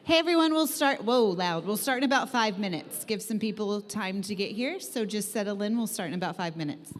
Hey everyone, we'll start, whoa, loud. We'll start in about 5 minutes. Give some people time to get here, so just settle in. We'll start in about 5 minutes.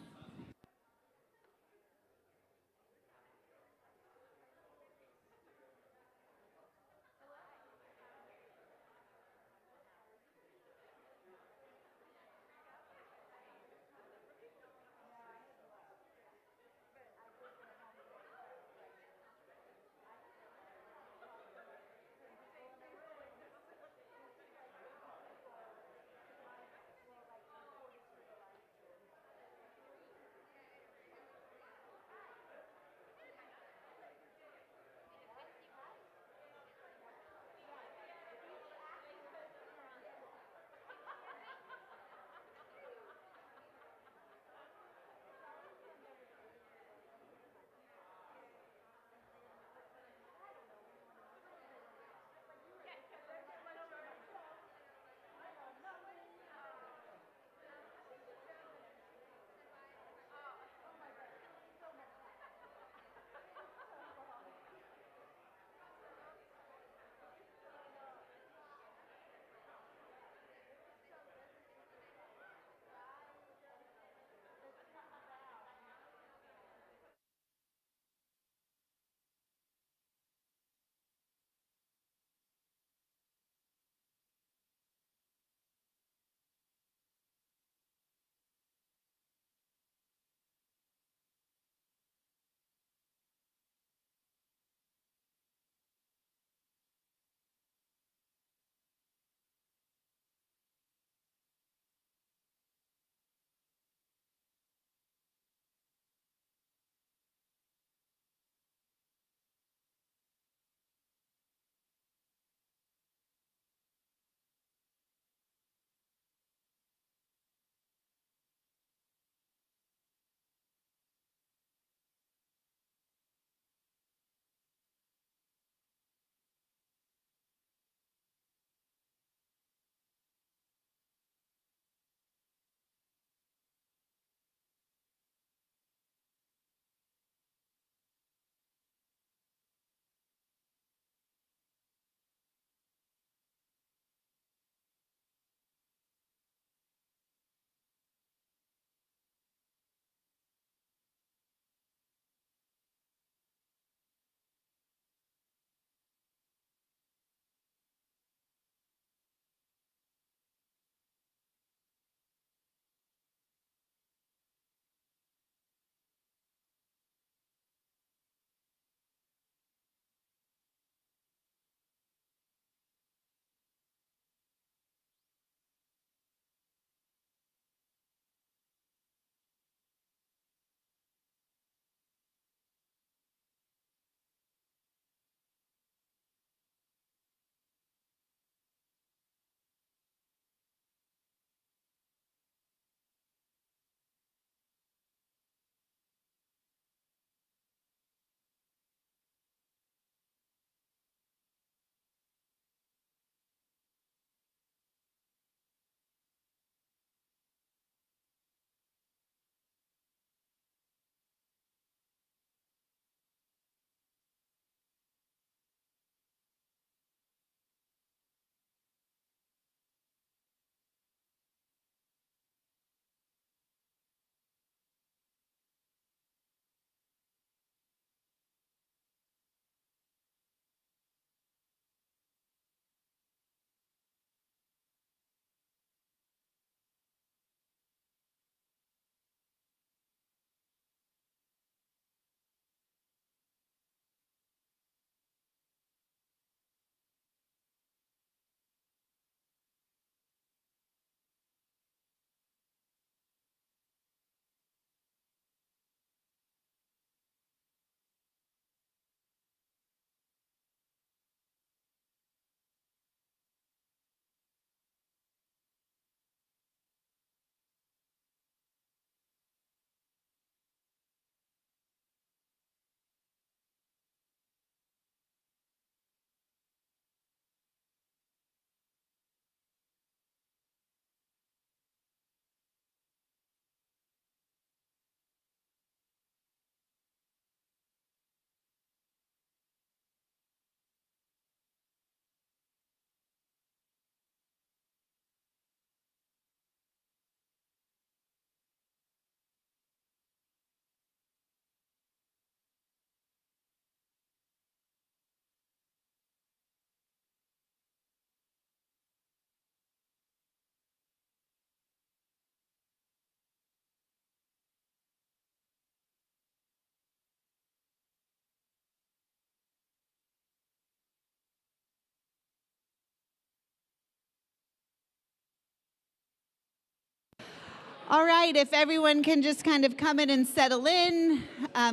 All right, if everyone can just kind of come in and settle in,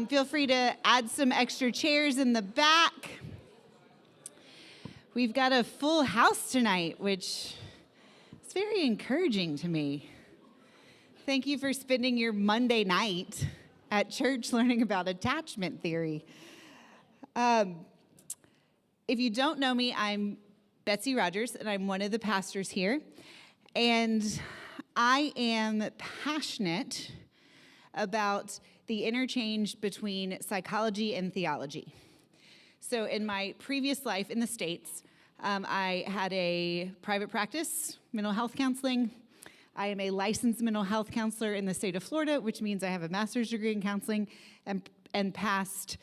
feel free to add some extra chairs in the back. We've got a full house tonight, which is very encouraging to me. Thank you for spending your Monday night at church learning about attachment theory. If you don't know me, I'm Betsy Rogers, and I'm one of the pastors here. And I am passionate about the interchange between psychology and theology. So in my previous life in the States, I had a private practice, mental health counseling. I am a licensed mental health counselor in the state of Florida, which means I have a master's degree in counseling and passed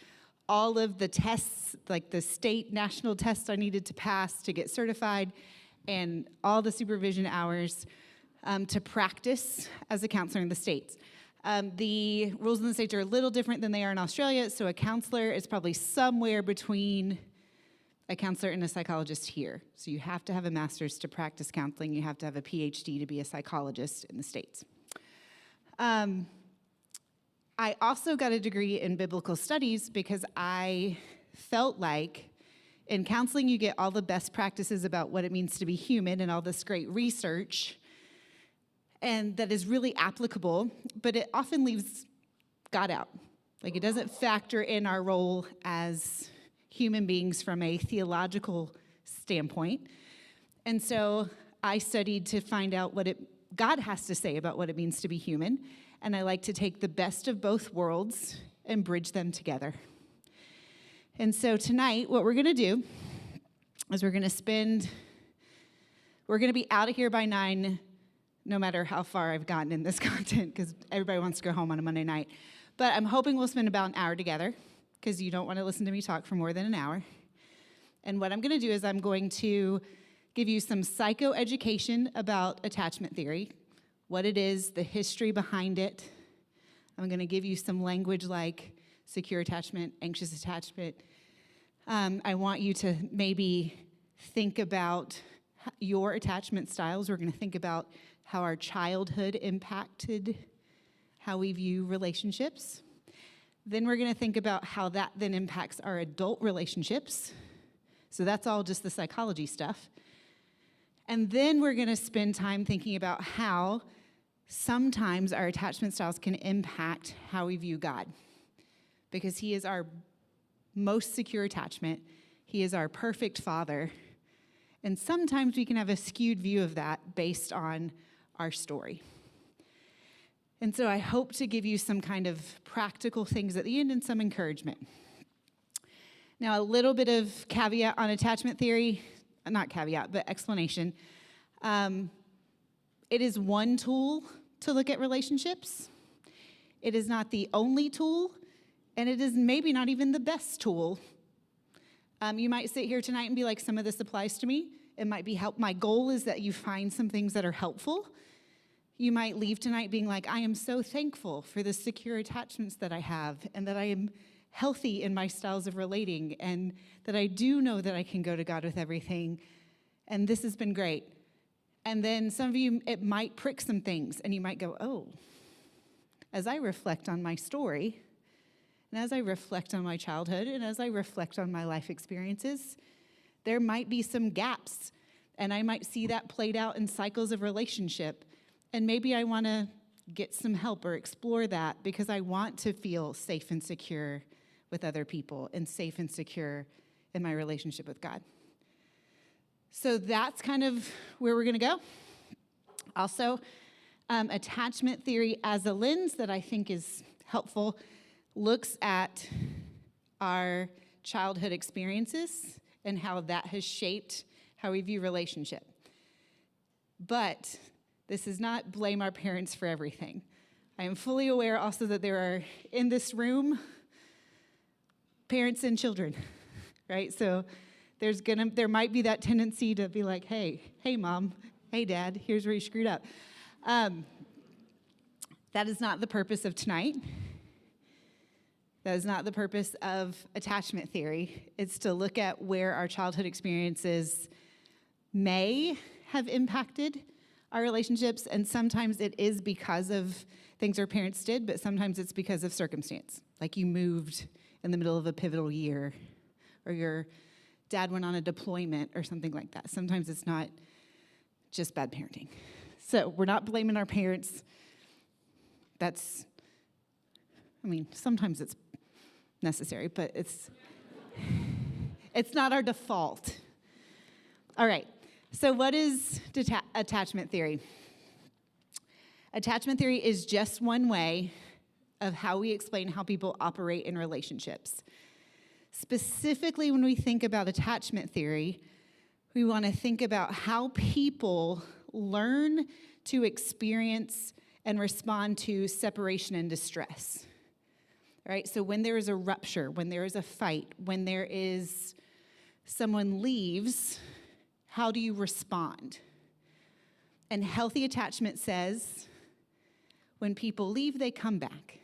all of the tests, like the state national tests I needed to pass to get certified, and all the supervision hours to practice as a counselor in the States. The rules in the States are a little different than they are in Australia, so a counselor is probably somewhere between a counselor and a psychologist here. So you have to have a master's to practice counseling. You have to have a PhD to be a psychologist in the States. I also got a degree in biblical studies because I felt like in counseling you get all the best practices about what it means to be human and all this great research, and that is really applicable, but it often leaves God out. Like, it doesn't factor in our role as human beings from a theological standpoint. And so I studied to find out what God has to say about what it means to be human, and I like to take the best of both worlds and bridge them together. And so tonight, what we're going to do is we're going to be out of here by 9, no matter how far I've gotten in this content, because everybody wants to go home on a Monday night. But I'm hoping we'll spend about an hour together, because you don't want to listen to me talk for more than an hour. And what I'm going to do is I'm going to give you some psychoeducation about attachment theory, what it is, the history behind it. I'm going to give you some language like secure attachment, anxious attachment. I want you to maybe think about your attachment styles. We're going to think about how our childhood impacted how we view relationships. Then we're going to think about how that then impacts our adult relationships. So that's all just the psychology stuff. And then we're going to spend time thinking about how sometimes our attachment styles can impact how we view God. Because He is our most secure attachment. He is our perfect Father. And sometimes we can have a skewed view of that based on our story. And so I hope to give you some kind of practical things at the end and some encouragement. Now, a little bit of caveat on attachment theory, not caveat, but explanation. It is one tool to look at relationships. It is not the only tool, and it is maybe not even the best tool. You might sit here tonight and be like, some of this applies to me. It might be help. My goal is that you find some things that are helpful. You might leave tonight being like, I am so thankful for the secure attachments that I have, and that I am healthy in my styles of relating, and that I do know that I can go to God with everything, and this has been great. And then some of you, it might prick some things, and you might go, oh, as I reflect on my story, and as I reflect on my childhood, and as I reflect on my life experiences, there might be some gaps, and I might see that played out in cycles of relationship. And maybe I want to get some help or explore that because I want to feel safe and secure with other people and safe and secure in my relationship with God. So that's kind of where we're going to go. Also, attachment theory as a lens that I think is helpful looks at our childhood experiences and how that has shaped how we view relationship. But this is not blame our parents for everything. I am fully aware also that there are, in this room, parents and children, right? So there might be that tendency to be like, hey mom, hey dad, here's where you screwed up. That is not the purpose of tonight. That is not the purpose of attachment theory. It's to look at where our childhood experiences may have impacted our relationships, and sometimes it is because of things our parents did, but sometimes it's because of circumstance. Like you moved in the middle of a pivotal year, or your dad went on a deployment or something like that. Sometimes it's not just bad parenting. So we're not blaming our parents. Sometimes it's necessary, but it's not our default. All right, so what is attachment theory? Attachment theory is just one way of how we explain how people operate in relationships. Specifically, when we think about attachment theory, we want to think about how people learn to experience and respond to separation and distress. All right, so when there is a rupture, when there is a fight, when there is someone leaves, how do you respond? And healthy attachment says, when people leave, they come back.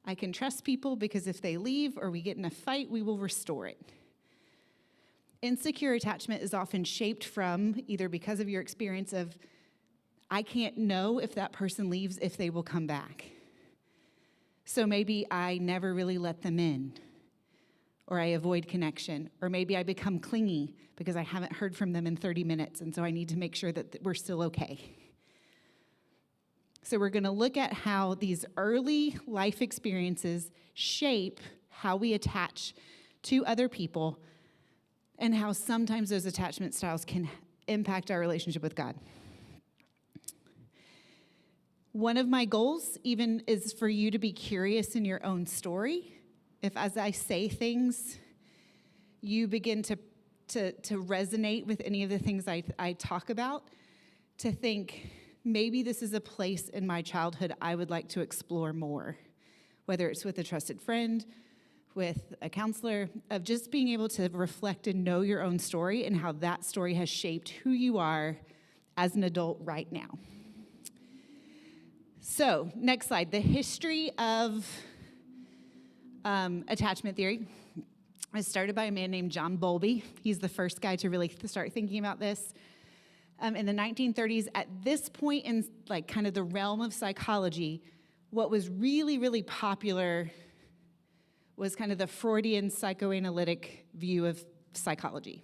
I can trust people because if they leave or we get in a fight, we will restore it. Insecure attachment is often shaped from either because of your experience of, I can't know if that person leaves, if they will come back. So maybe I never really let them in, or I avoid connection, or maybe I become clingy because I haven't heard from them in 30 minutes, and so I need to make sure that we're still okay. So we're going to look at how these early life experiences shape how we attach to other people and how sometimes those attachment styles can impact our relationship with God. One of my goals even is for you to be curious in your own story. If as I say things, you begin to resonate with any of the things I talk about, to think, maybe this is a place in my childhood I would like to explore more, whether it's with a trusted friend, with a counselor, of just being able to reflect and know your own story and how that story has shaped who you are as an adult right now. So, next slide, the history of attachment theory is started by a man named John Bowlby. He's the first guy to really start thinking about this. In the 1930s, at this point in like kind of the realm of psychology, what was really, really popular was kind of the Freudian psychoanalytic view of psychology.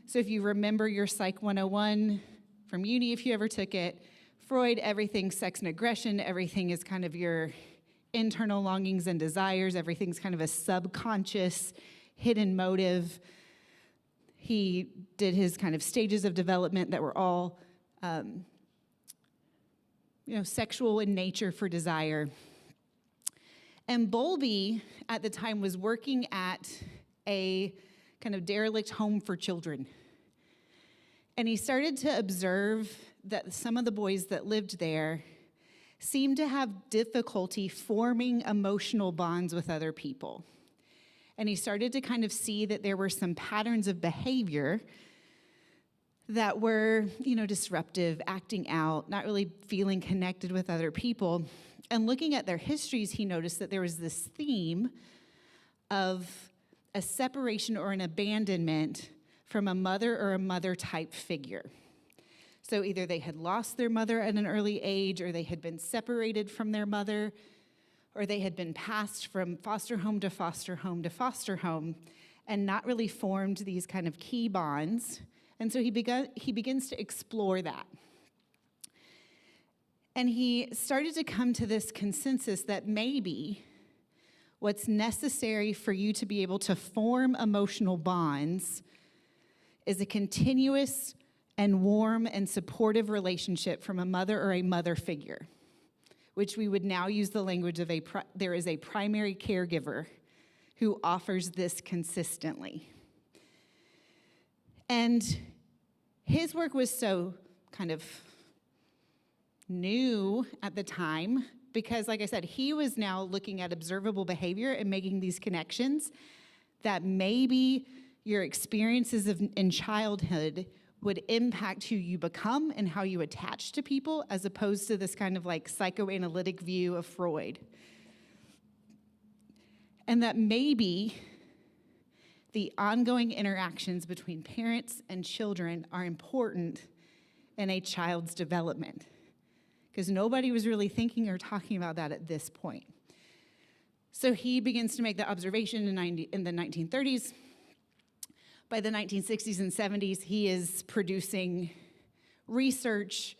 So if you remember your Psych 101 from uni, if you ever took it, Freud, everything's sex and aggression, everything is kind of your internal longings and desires, everything's kind of a subconscious hidden motive. He did his kind of stages of development that were all, sexual in nature for desire. And Bowlby, at the time, was working at a kind of derelict home for children. And he started to observe that some of the boys that lived there seemed to have difficulty forming emotional bonds with other people. And he started to kind of see that there were some patterns of behavior that were, disruptive, acting out, not really feeling connected with other people. And looking at their histories, he noticed that there was this theme of a separation or an abandonment from a mother or a mother-type figure. So either they had lost their mother at an early age, or they had been separated from their mother, or they had been passed from foster home to foster home to foster home and not really formed these kind of key bonds. And so he begins to explore that. And he started to come to this consensus that maybe what's necessary for you to be able to form emotional bonds is a continuous and warm and supportive relationship from a mother or a mother figure, which we would now use the language of there is a primary caregiver who offers this consistently. And his work was so kind of new at the time because, like I said, he was now looking at observable behavior and making these connections that maybe your experiences in childhood would impact who you become and how you attach to people, as opposed to this kind of like psychoanalytic view of Freud. And that maybe the ongoing interactions between parents and children are important in a child's development, because nobody was really thinking or talking about that at this point. So he begins to make the observation in the 1930s. By the 1960s and 70s, he is producing research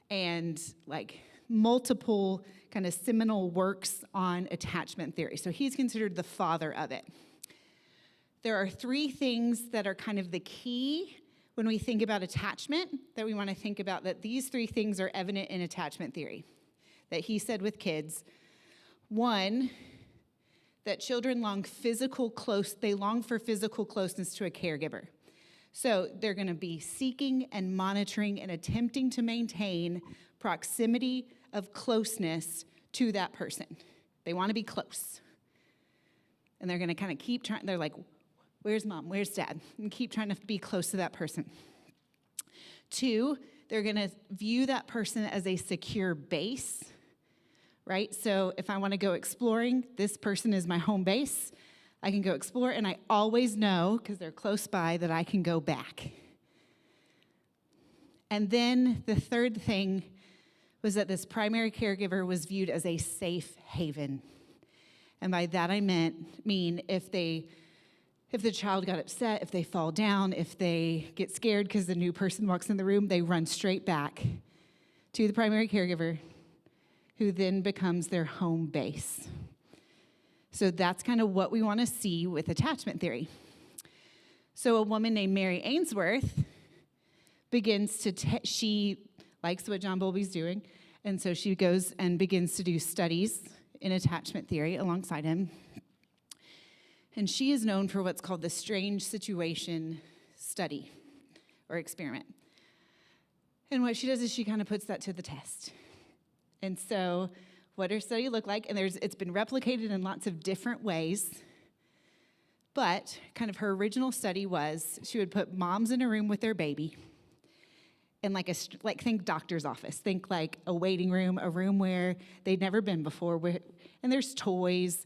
and like multiple kind of seminal works on attachment theory. So he's considered the father of it. There are three things that are kind of the key when we think about attachment that we want to think about, that these three things are evident in attachment theory that he said with kids. One, that children long for physical closeness to a caregiver. So they're going to be seeking and monitoring and attempting to maintain proximity of closeness to that person. They want to be close. And they're going to kind of keep trying. They're like, where's mom? Where's dad? And keep trying to be close to that person. Two, they're going to view that person as a secure base, right? So if I want to go exploring, this person is my home base. I can go explore, and I always know, because they're close by, that I can go back. And then the third thing was that this primary caregiver was viewed as a safe haven. And by that I mean if the child got upset, if they fall down, if they get scared because the new person walks in the room, they run straight back to the primary caregiver, who then becomes their home base. So that's kind of what we want to see with attachment theory. So a woman named Mary Ainsworth begins to, she likes what John Bowlby's doing, and so she goes and begins to do studies in attachment theory alongside him. And she is known for what's called the strange situation study or experiment. And what she does is she kind of puts that to the test. And so what her study looked like, and it's been replicated in lots of different ways, but kind of her original study was she would put moms in a room with their baby, and think doctor's office, think like a waiting room, a room where they'd never been before, and there's toys.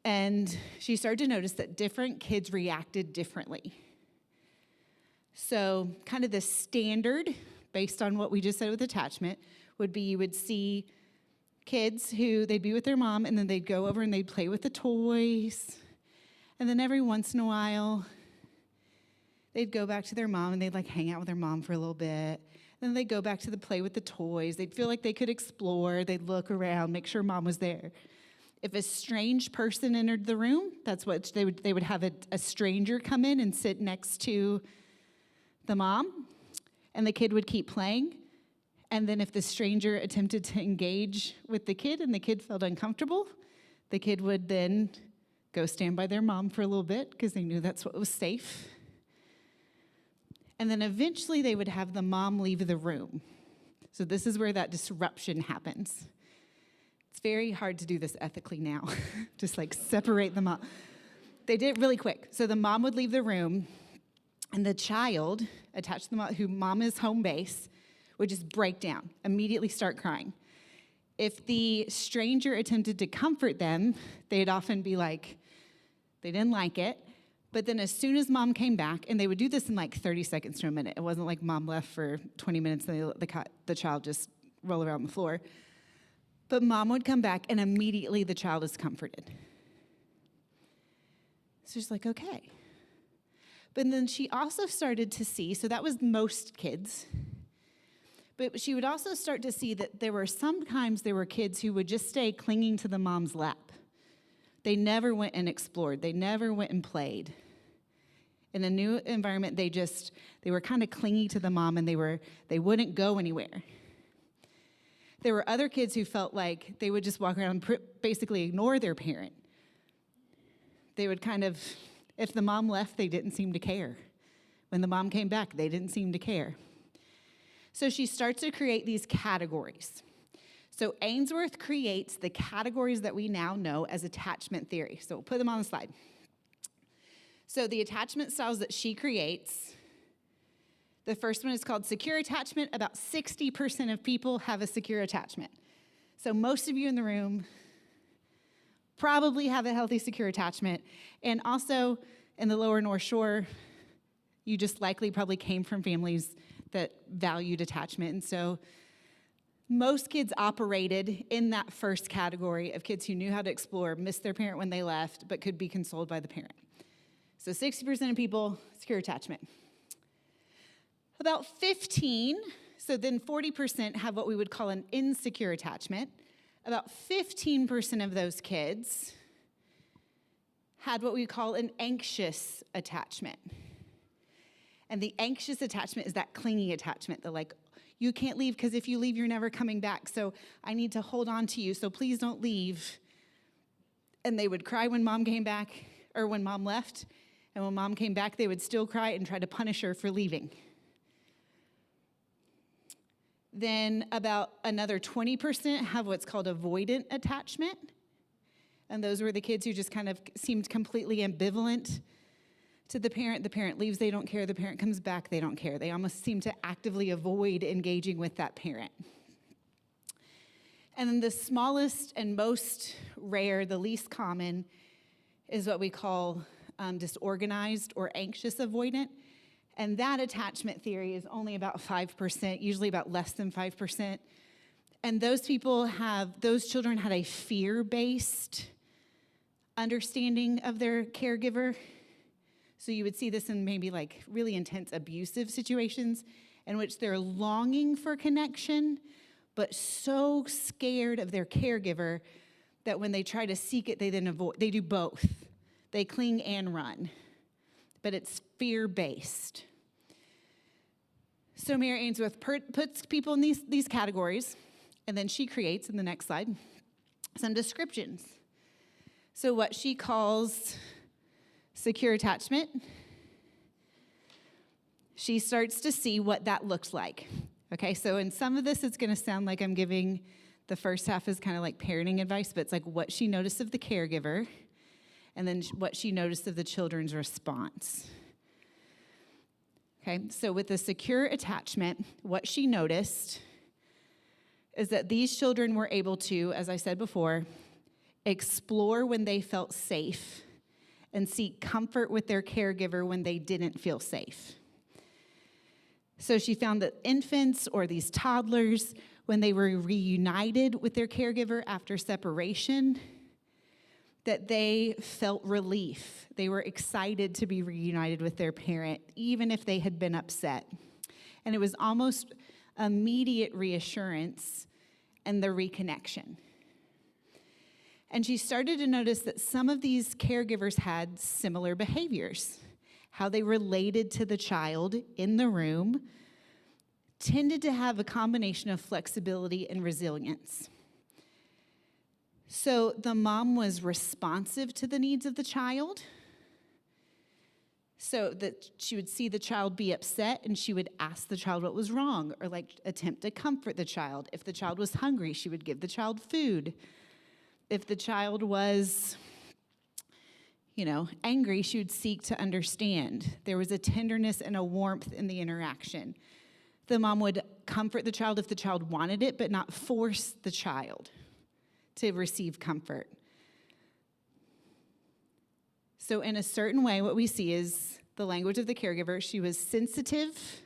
And she started to notice that different kids reacted differently. So kind of the standard, based on what we just said with attachment, would be you would see kids who they'd be with their mom, and then they'd go over and they'd play with the toys. And then every once in a while, they'd go back to their mom and they'd like hang out with their mom for a little bit. Then they'd go back to the play with the toys. They'd feel like they could explore. They'd look around, make sure mom was there. If a strange person entered the room, that's what they would have a stranger come in and sit next to the mom, and the kid would keep playing. And then if the stranger attempted to engage with the kid and the kid felt uncomfortable, the kid would then go stand by their mom for a little bit because they knew that's what was safe. And then eventually they would have the mom leave the room. So this is where that disruption happens. It's very hard to do this ethically now, just like separate them up. They did it really quick. So the mom would leave the room, and the child attached to the mom, who mom is home base, would just break down, immediately start crying. If the stranger attempted to comfort them, they'd often be like, they didn't like it. But then as soon as mom came back, and they would do this in like 30 seconds to a minute. It wasn't like mom left for 20 minutes and the child just roll around the floor. But mom would come back, and immediately the child is comforted. So she's like, okay. But then she also started to see, so that was most kids, but she would also start to see that sometimes there were kids who would just stay clinging to the mom's lap. They never went and explored. They never went and played. In a new environment, they were kind of clingy to the mom, and they wouldn't go anywhere. There were other kids who felt like they would just walk around and basically ignore their parent. They would if the mom left, they didn't seem to care. When the mom came back, they didn't seem to care. So she starts to create these categories. So Ainsworth creates the categories that we now know as attachment theory. So we'll put them on the slide. So the attachment styles that she creates, the first one is called secure attachment. About 60% of people have a secure attachment. So most of you in the room probably have a healthy, secure attachment. And also in the lower North Shore, you just likely probably came from families that valued attachment. And so most kids operated in that first category of kids who knew how to explore, missed their parent when they left, but could be consoled by the parent. So 60% of people, secure attachment. About 15, so then 40% have what we would call an insecure attachment. About 15% of those kids had what we call an anxious attachment. And the anxious attachment is that clingy attachment, the like, you can't leave because if you leave, you're never coming back. So I need to hold on to you, so please don't leave. And they would cry when mom came back, or when mom left. And when mom came back, they would still cry and try to punish her for leaving. Then about another 20% have what's called avoidant attachment. And those were the kids who just kind of seemed completely ambivalent to the parent. The parent leaves, they don't care. The parent comes back, they don't care. They almost seem to actively avoid engaging with that parent. And then the smallest and most rare, the least common, is what we call disorganized or anxious avoidant. And that attachment theory is only about 5%, usually about less than 5%. And those children had a fear-based understanding of their caregiver. So you would see this in maybe like really intense abusive situations in which they're longing for connection, but so scared of their caregiver that when they try to seek it, they then avoid. They do both. They cling and run, but it's fear-based. So Mary Ainsworth puts people in these categories, and then she creates, in the next slide, some descriptions. So what she calls secure attachment, she starts to see what that looks like. Okay, so in some of this, it's going to sound like I'm giving the first half is kind of like parenting advice, but it's like what she noticed of the caregiver, and then what she noticed of the children's response. Okay, so with the secure attachment, what she noticed is that these children were able to, as I said before, explore when they felt safe and seek comfort with their caregiver when they didn't feel safe. So she found that infants or these toddlers, when they were reunited with their caregiver after separation, that they felt relief. They were excited to be reunited with their parent, even if they had been upset. And it was almost immediate reassurance and the reconnection. And she started to notice that some of these caregivers had similar behaviors. How they related to the child in the room tended to have a combination of flexibility and resilience. So the mom was responsive to the needs of the child, so that she would see the child be upset and she would ask the child what was wrong, or like attempt to comfort the child. If the child was hungry, she would give the child food. If the child was, angry, she would seek to understand. There was a tenderness and a warmth in the interaction. The mom would comfort the child if the child wanted it, but not force the child to receive comfort. So in a certain way, what we see is the language of the caregiver. She was sensitive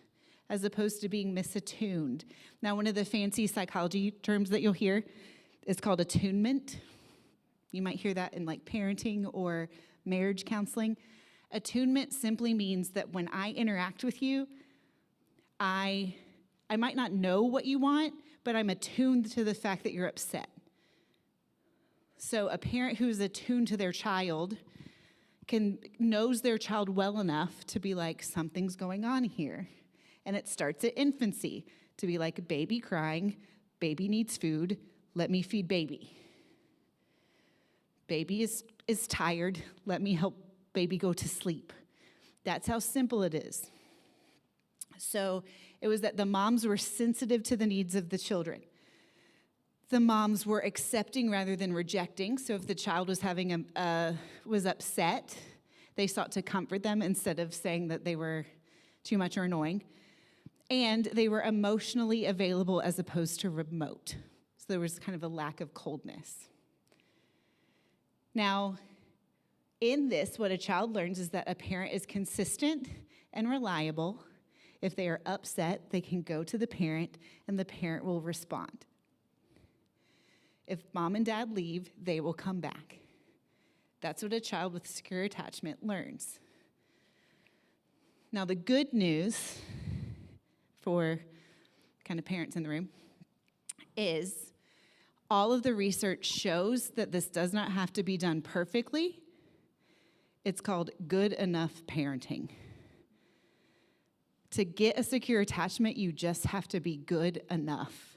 as opposed to being misattuned. Now, one of the fancy psychology terms that you'll hear is called attunement. You might hear that in like parenting or marriage counseling. Attunement simply means that when I interact with you, I might not know what you want, but I'm attuned to the fact that you're upset. So a parent who's attuned to their child knows their child well enough to be like, something's going on here. And it starts at infancy to be like, baby crying, baby needs food, let me feed baby. Baby is tired, let me help baby go to sleep. That's how simple it is. So it was that the moms were sensitive to the needs of the children. The moms were accepting rather than rejecting. So if the child was was upset, they sought to comfort them instead of saying that they were too much or annoying. And they were emotionally available as opposed to remote. So there was kind of a lack of coldness. Now, in this, what a child learns is that a parent is consistent and reliable, If they are upset, they can go to the parent and the parent will respond. If mom and dad leave, they will come back. That's what a child with secure attachment learns. Now, the good news for kind of parents in the room is all of the research shows that this does not have to be done perfectly. It's called good enough parenting. To get a secure attachment, you just have to be good enough,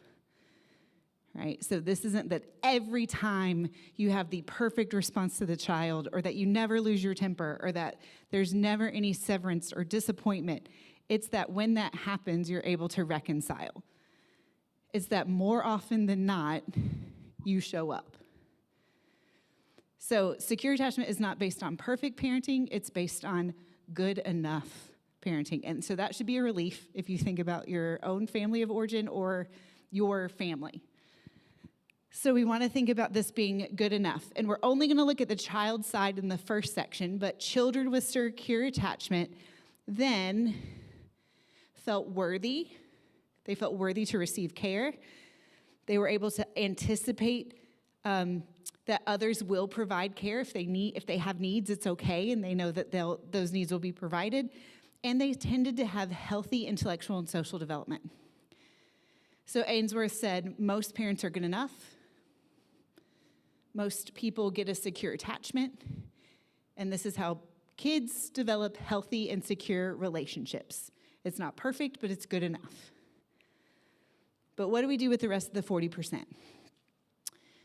right? So this isn't that every time you have the perfect response to the child, or that you never lose your temper, or that there's never any severance or disappointment. It's that when that happens, you're able to reconcile. It's that more often than not, you show up. So secure attachment is not based on perfect parenting, it's based on good enough parenting. And so that should be a relief if you think about your own family of origin or your family. So we want to think about this being good enough. And we're only going to look at the child side in the first section, but children with secure attachment then felt worthy. They felt worthy to receive care. They were able to anticipate that others will provide care if they have needs. It's okay, and they know that those needs will be provided. And they tended to have healthy intellectual and social development. So Ainsworth said, most parents are good enough. Most people get a secure attachment. And this is how kids develop healthy and secure relationships. It's not perfect, but it's good enough. But what do we do with the rest of the 40%?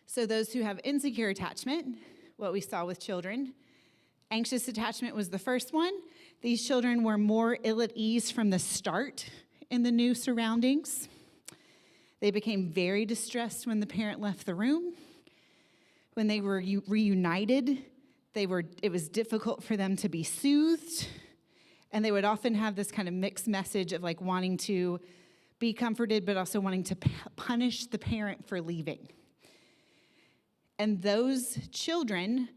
So those who have insecure attachment, what we saw with children, anxious attachment was the first one. These children were more ill at ease from the start in the new surroundings. They became very distressed when the parent left the room. When they were reunited, it was difficult for them to be soothed. And they would often have this kind of mixed message of like wanting to be comforted, but also wanting to punish the parent for leaving. And those children,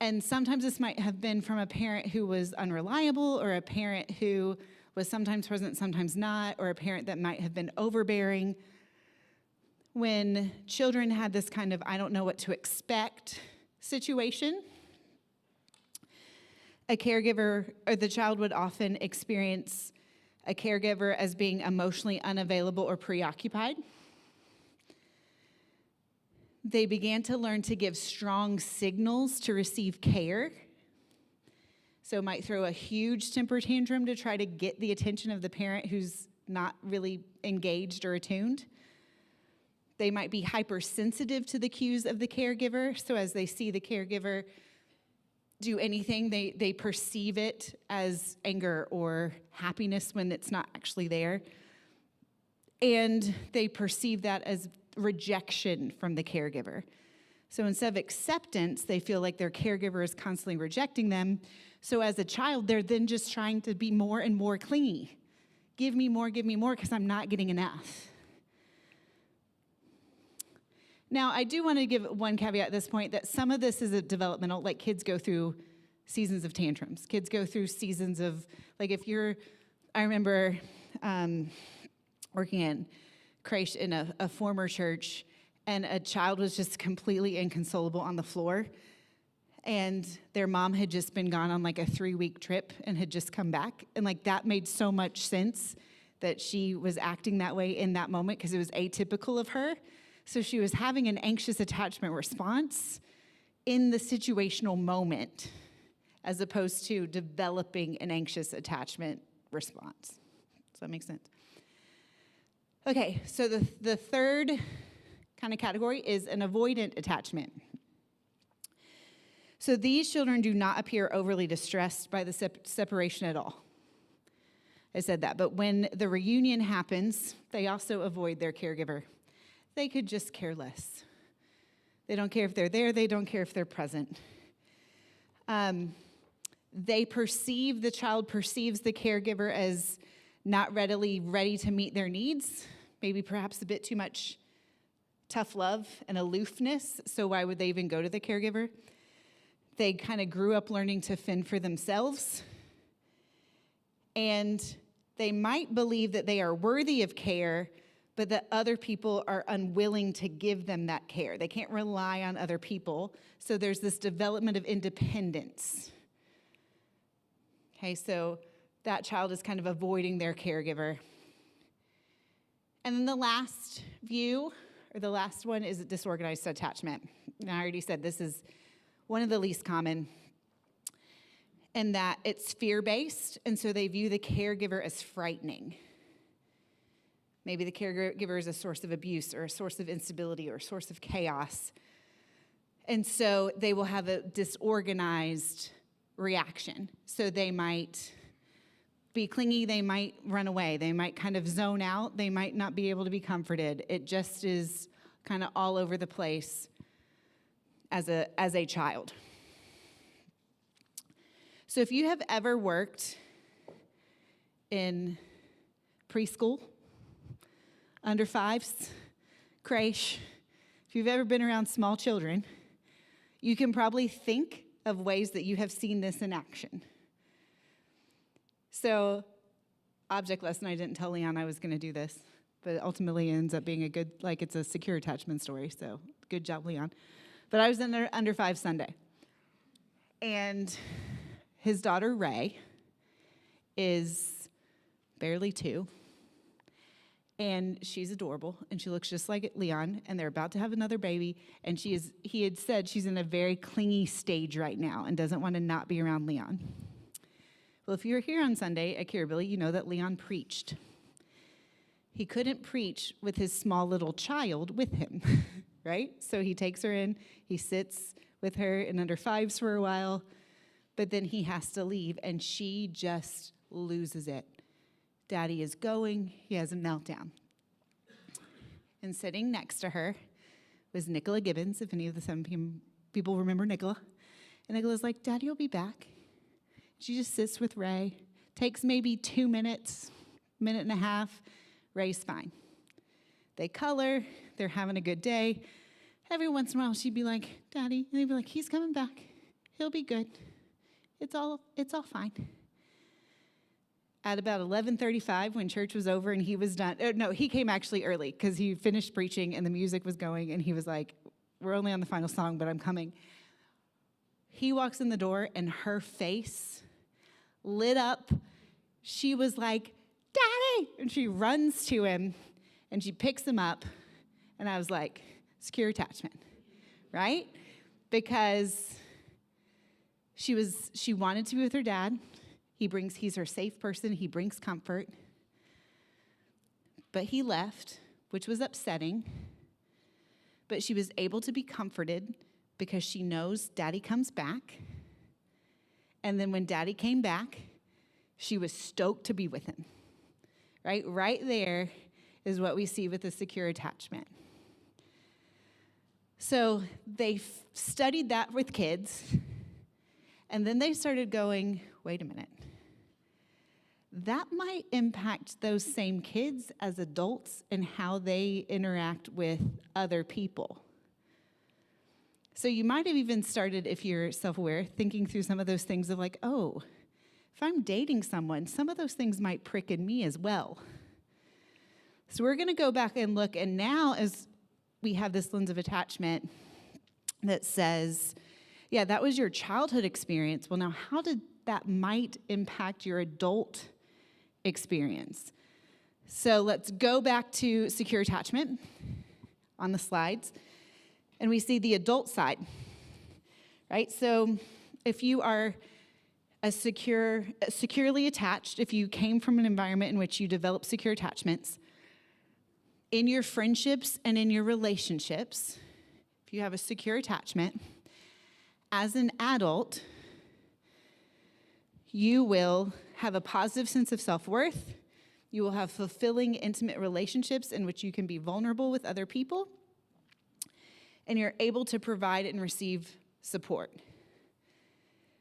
and sometimes this might have been from a parent who was unreliable, or a parent who was sometimes present, sometimes not, or a parent that might have been overbearing. When children had this kind of I don't know what to expect situation, a caregiver, or the child would often experience a caregiver as being emotionally unavailable or preoccupied. They began to learn to give strong signals to receive care. So might throw a huge temper tantrum to try to get the attention of the parent who's not really engaged or attuned. They might be hypersensitive to the cues of the caregiver. So as they see the caregiver do anything, they perceive it as anger or happiness when it's not actually there. And they perceive that as rejection from the caregiver. So instead of acceptance, they feel like their caregiver is constantly rejecting them. So as a child, they're then just trying to be more and more clingy. Give me more, because I'm not getting enough. Now, I do want to give one caveat at this point that some of this is a developmental, like kids go through seasons of tantrums. Kids go through seasons of, like I remember working in creche in a former church, and a child was just completely inconsolable on the floor. And their mom had just been gone on like a 3-week trip and had just come back. And like that made so much sense that she was acting that way in that moment because it was atypical of her. So she was having an anxious attachment response in the situational moment as opposed to developing an anxious attachment response. Does that make sense? Okay, so the third kind of category is an avoidant attachment. So these children do not appear overly distressed by the separation at all. I said that, but when the reunion happens, they also avoid their caregiver. They could just care less. They don't care if they're there. They don't care if they're present. The child perceives the caregiver as not ready to meet their needs, maybe perhaps a bit too much tough love and aloofness, so why would they even go to the caregiver? They kind of grew up learning to fend for themselves, and they might believe that they are worthy of care, but that other people are unwilling to give them that care. They can't rely on other people. So there's this development of independence. Okay, so that child is kind of avoiding their caregiver. And then the last view, or the last one, is disorganized attachment. And I already said this is one of the least common, and that it's fear-based, and so they view the caregiver as frightening. Maybe the caregiver is a source of abuse or a source of instability or a source of chaos. And so they will have a disorganized reaction. So they might be clingy, they might run away, they might kind of zone out, they might not be able to be comforted. It just is kind of all over the place as a child. So if you have ever worked in preschool, under fives, creche, if you've ever been around small children, you can probably think of ways that you have seen this in action. So, object lesson, I didn't tell Leon I was going to do this, but it ultimately ends up being a good, like it's a secure attachment story, so good job, Leon. But I was in there under five Sunday, and his daughter, Ray, is barely 2, and she's adorable, and she looks just like Leon, and they're about to have another baby, and he had said she's in a very clingy stage right now and doesn't want to not be around Leon. Well, if you were here on Sunday at Kirribilli, you know that Leon preached. He couldn't preach with his small little child with him, right? So he takes her in, he sits with her in under fives for a while, but then he has to leave, and she just loses it. Daddy is going, he has a meltdown. And sitting next to her was Nicola Gibbons, if any of the 7 p.m. people remember Nicola. And Nicola's like, Daddy will be back. She just sits with Ray, takes maybe 2 minutes, minute and a half. Ray's fine. They color, they're having a good day. Every once in a while, she'd be like, Daddy, and they'd be like, he's coming back. He'll be good. It's all fine. At about 11:35, when church was over and he was done, no, he came actually early because he finished preaching and the music was going, and he was like, we're only on the final song, but I'm coming. He walks in the door, and her face lit up. She was like, Daddy! And she runs to him, and she picks him up, and I was like, secure attachment, right? Because she wanted to be with her dad. He's her safe person. He brings comfort. But he left, which was upsetting. But she was able to be comforted because she knows Daddy comes back. And then when Daddy came back, she was stoked to be with him. Right there is what we see with the secure attachment. So they studied that with kids. And then they started going, wait a minute. That might impact those same kids as adults and how they interact with other people. So you might have even started, if you're self-aware, thinking through some of those things of like, oh, if I'm dating someone, some of those things might prick in me as well. So we're going to go back and look, and now as we have this lens of attachment that says, yeah, that was your childhood experience. Well, now how did that might impact your adult experience? So let's go back to secure attachment on the slides, and we see the adult side, right? So if you are securely attached, if you came from an environment in which you develop secure attachments, in your friendships and in your relationships, if you have a secure attachment, as an adult, you will have a positive sense of self-worth. You will have fulfilling, intimate relationships in which you can be vulnerable with other people, and you're able to provide and receive support.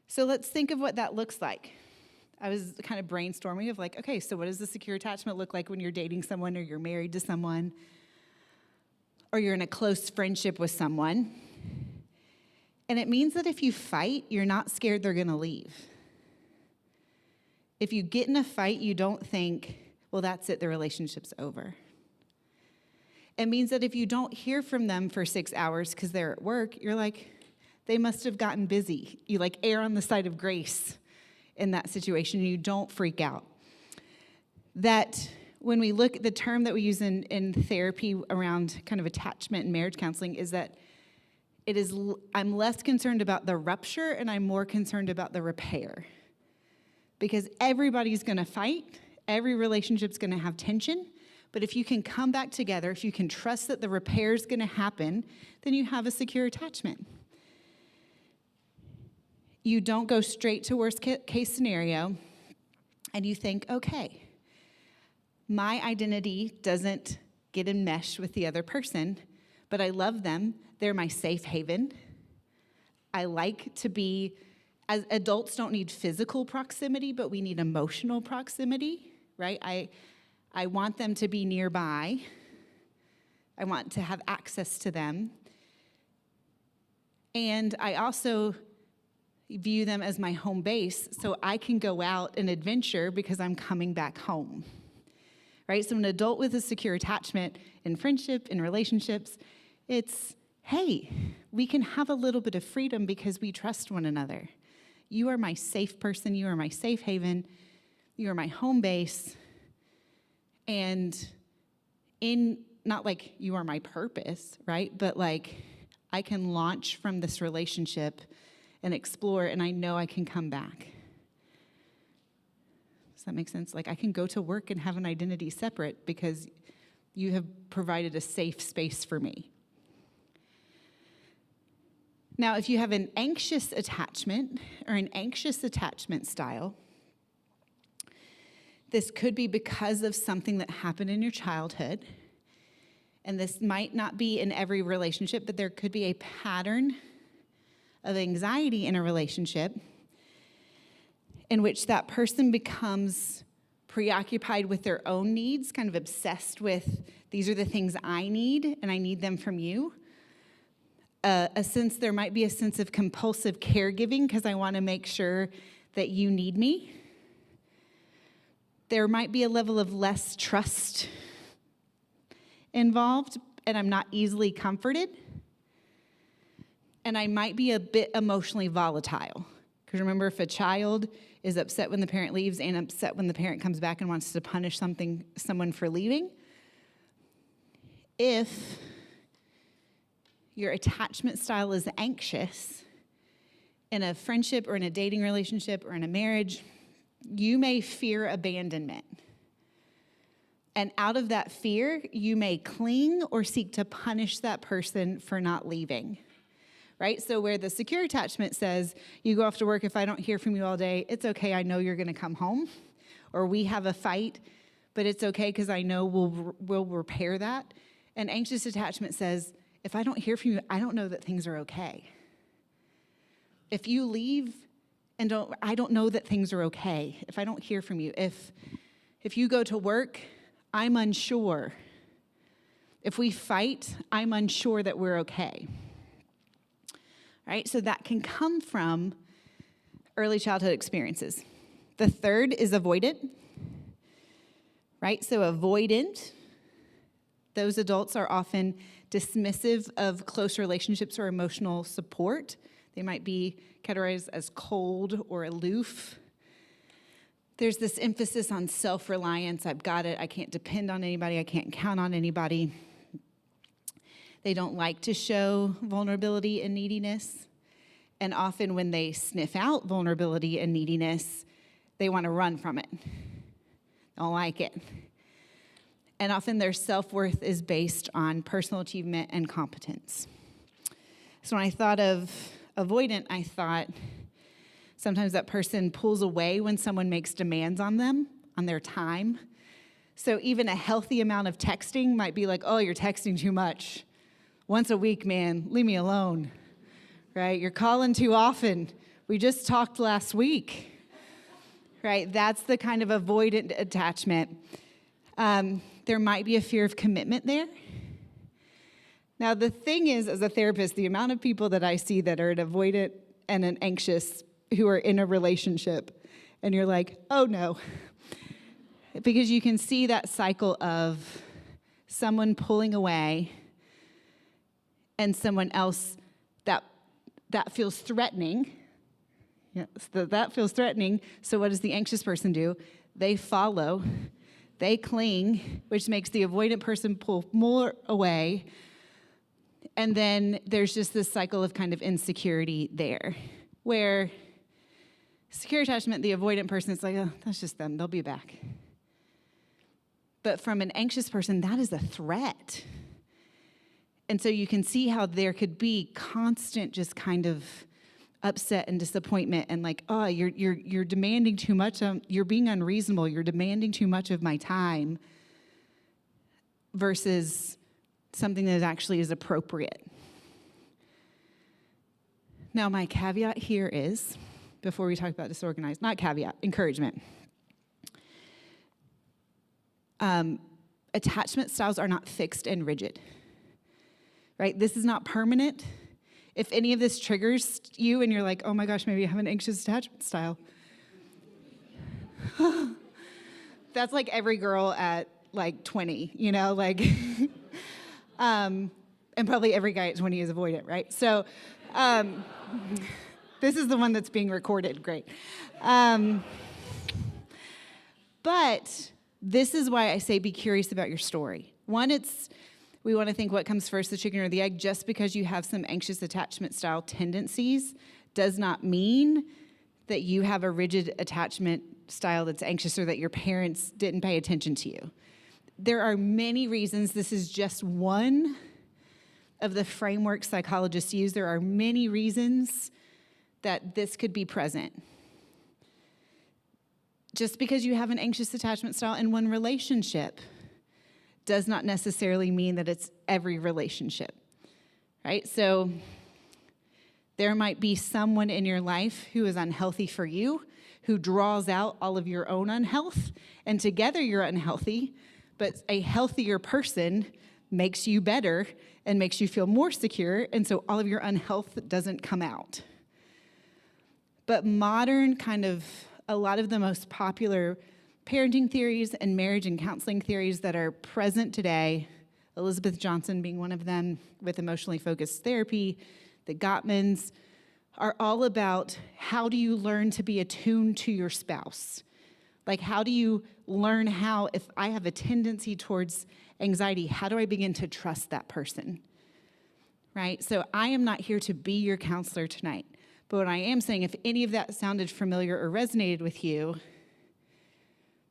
So let's think of what that looks like. I was kind of brainstorming of like, okay, so what does the secure attachment look like when you're dating someone or you're married to someone or you're in a close friendship with someone? And it means that if you fight, you're not scared they're going to leave. if you get in a fight, you don't think, well, that's it, the relationship's over. It means that if you don't hear from them for 6 hours because they're at work, you're like, they must have gotten busy. You like err on the side of grace in that situation, and you don't freak out. That when we look at the term that we use in therapy around kind of attachment and marriage counseling is that I'm less concerned about the rupture and I'm more concerned about the repair. Because everybody's gonna fight, every relationship's gonna have tension, but if you can come back together, if you can trust that the repair's gonna happen, then you have a secure attachment. You don't go straight to worst case scenario and you think, okay, my identity doesn't get enmeshed with the other person, but I love them. They're my safe haven. I like to be, as adults don't need physical proximity, but we need emotional proximity, right? I want them to be nearby. I want to have access to them. And I also view them as my home base, so I can go out and adventure because I'm coming back home. Right? So an adult with a secure attachment in friendship, in relationships, it's, hey, we can have a little bit of freedom because we trust one another. You are my safe person. You are my safe haven. You are my home base. And not like you are my purpose, right? But like I can launch from this relationship and explore, and I know I can come back. Does that make sense? Like I can go to work and have an identity separate because you have provided a safe space for me. Now, if you have an anxious attachment or an anxious attachment style, this could be because of something that happened in your childhood. And this might not be in every relationship, but there could be a pattern of anxiety in a relationship in which that person becomes preoccupied with their own needs, kind of obsessed with, these are the things I need, and I need them from you. There might be a sense of compulsive caregiving because I want to make sure that you need me. There might be a level of less trust involved, and I'm not easily comforted. And I might be a bit emotionally volatile. Because remember, if a child is upset when the parent leaves and upset when the parent comes back and wants to punish someone for leaving, if your attachment style is anxious in a friendship or in a dating relationship or in a marriage, you may fear abandonment. And out of that fear, you may cling or seek to punish that person for not leaving. Right? So where the secure attachment says, you go off to work, if I don't hear from you all day, it's okay, I know you're gonna come home. Or we have a fight, but it's okay because I know we'll repair that. And anxious attachment says, if I don't hear from you, I don't know that things are okay. If you leave and I don't know that things are okay. If I don't hear from you, if you go to work, I'm unsure. If we fight, I'm unsure that we're okay. Right? So that can come from early childhood experiences. The third is avoidant. Right? So avoidant, those adults are often dismissive of close relationships or emotional support. They might be categorized as cold or aloof. There's this emphasis on self-reliance. I've got it. I can't depend on anybody. I can't count on anybody. They don't like to show vulnerability and neediness. And often when they sniff out vulnerability and neediness, they want to run from it. Don't like it. And often their self-worth is based on personal achievement and competence. So when I thought of avoidant, I thought sometimes that person pulls away when someone makes demands on them, on their time. So even a healthy amount of texting might be like, oh, you're texting too much. Once a week, man, leave me alone, right? You're calling too often. We just talked last week, right? That's the kind of avoidant attachment. There might be a fear of commitment there. Now, the thing is, as a therapist, the amount of people that I see that are an avoidant and an anxious who are in a relationship And you're like, oh no. Because you can see that cycle of someone pulling away and someone else that feels threatening. Yes, that feels threatening. So what does the anxious person do? They follow, they cling, which makes the avoidant person pull more away. And then there's just this cycle of kind of insecurity there, where secure attachment, the avoidant person is like, oh, that's just them, they'll be back. But from an anxious person, that is a threat. And so you can see how there could be constant just kind of upset and disappointment and like, oh, you're demanding too much. You're being unreasonable. You're demanding too much of my time versus something that actually is appropriate. Now, my caveat here is, before we talk about disorganized, not caveat, encouragement. Attachment styles are not fixed and rigid. Right? This is not permanent. If any of this triggers you and you're like, oh my gosh, maybe I have an anxious attachment style. That's like every girl at like 20, and probably every guy at 20 is avoidant, right? So this is the one that's being recorded, great. But this is why I say be curious about your story. One, we want to think what comes first, the chicken or the egg. Just because you have some anxious attachment style tendencies does not mean that you have a rigid attachment style that's anxious or that your parents didn't pay attention to you. There are many reasons. This is just one of the frameworks psychologists use. There are many reasons that this could be present. Just because you have an anxious attachment style in one relationship does not necessarily mean that it's every relationship, right? So there might be someone in your life who is unhealthy for you, who draws out all of your own unhealth, and together you're unhealthy, but a healthier person makes you better and makes you feel more secure, and so all of your unhealth doesn't come out. But modern a lot of the most popular parenting theories and marriage and counseling theories that are present today, Elizabeth Johnson being one of them with emotionally focused therapy, the Gottmans, are all about how do you learn to be attuned to your spouse? Like, how do you learn if I have a tendency towards anxiety, how do I begin to trust that person? Right? So I am not here to be your counselor tonight, but what I am saying, if any of that sounded familiar or resonated with you,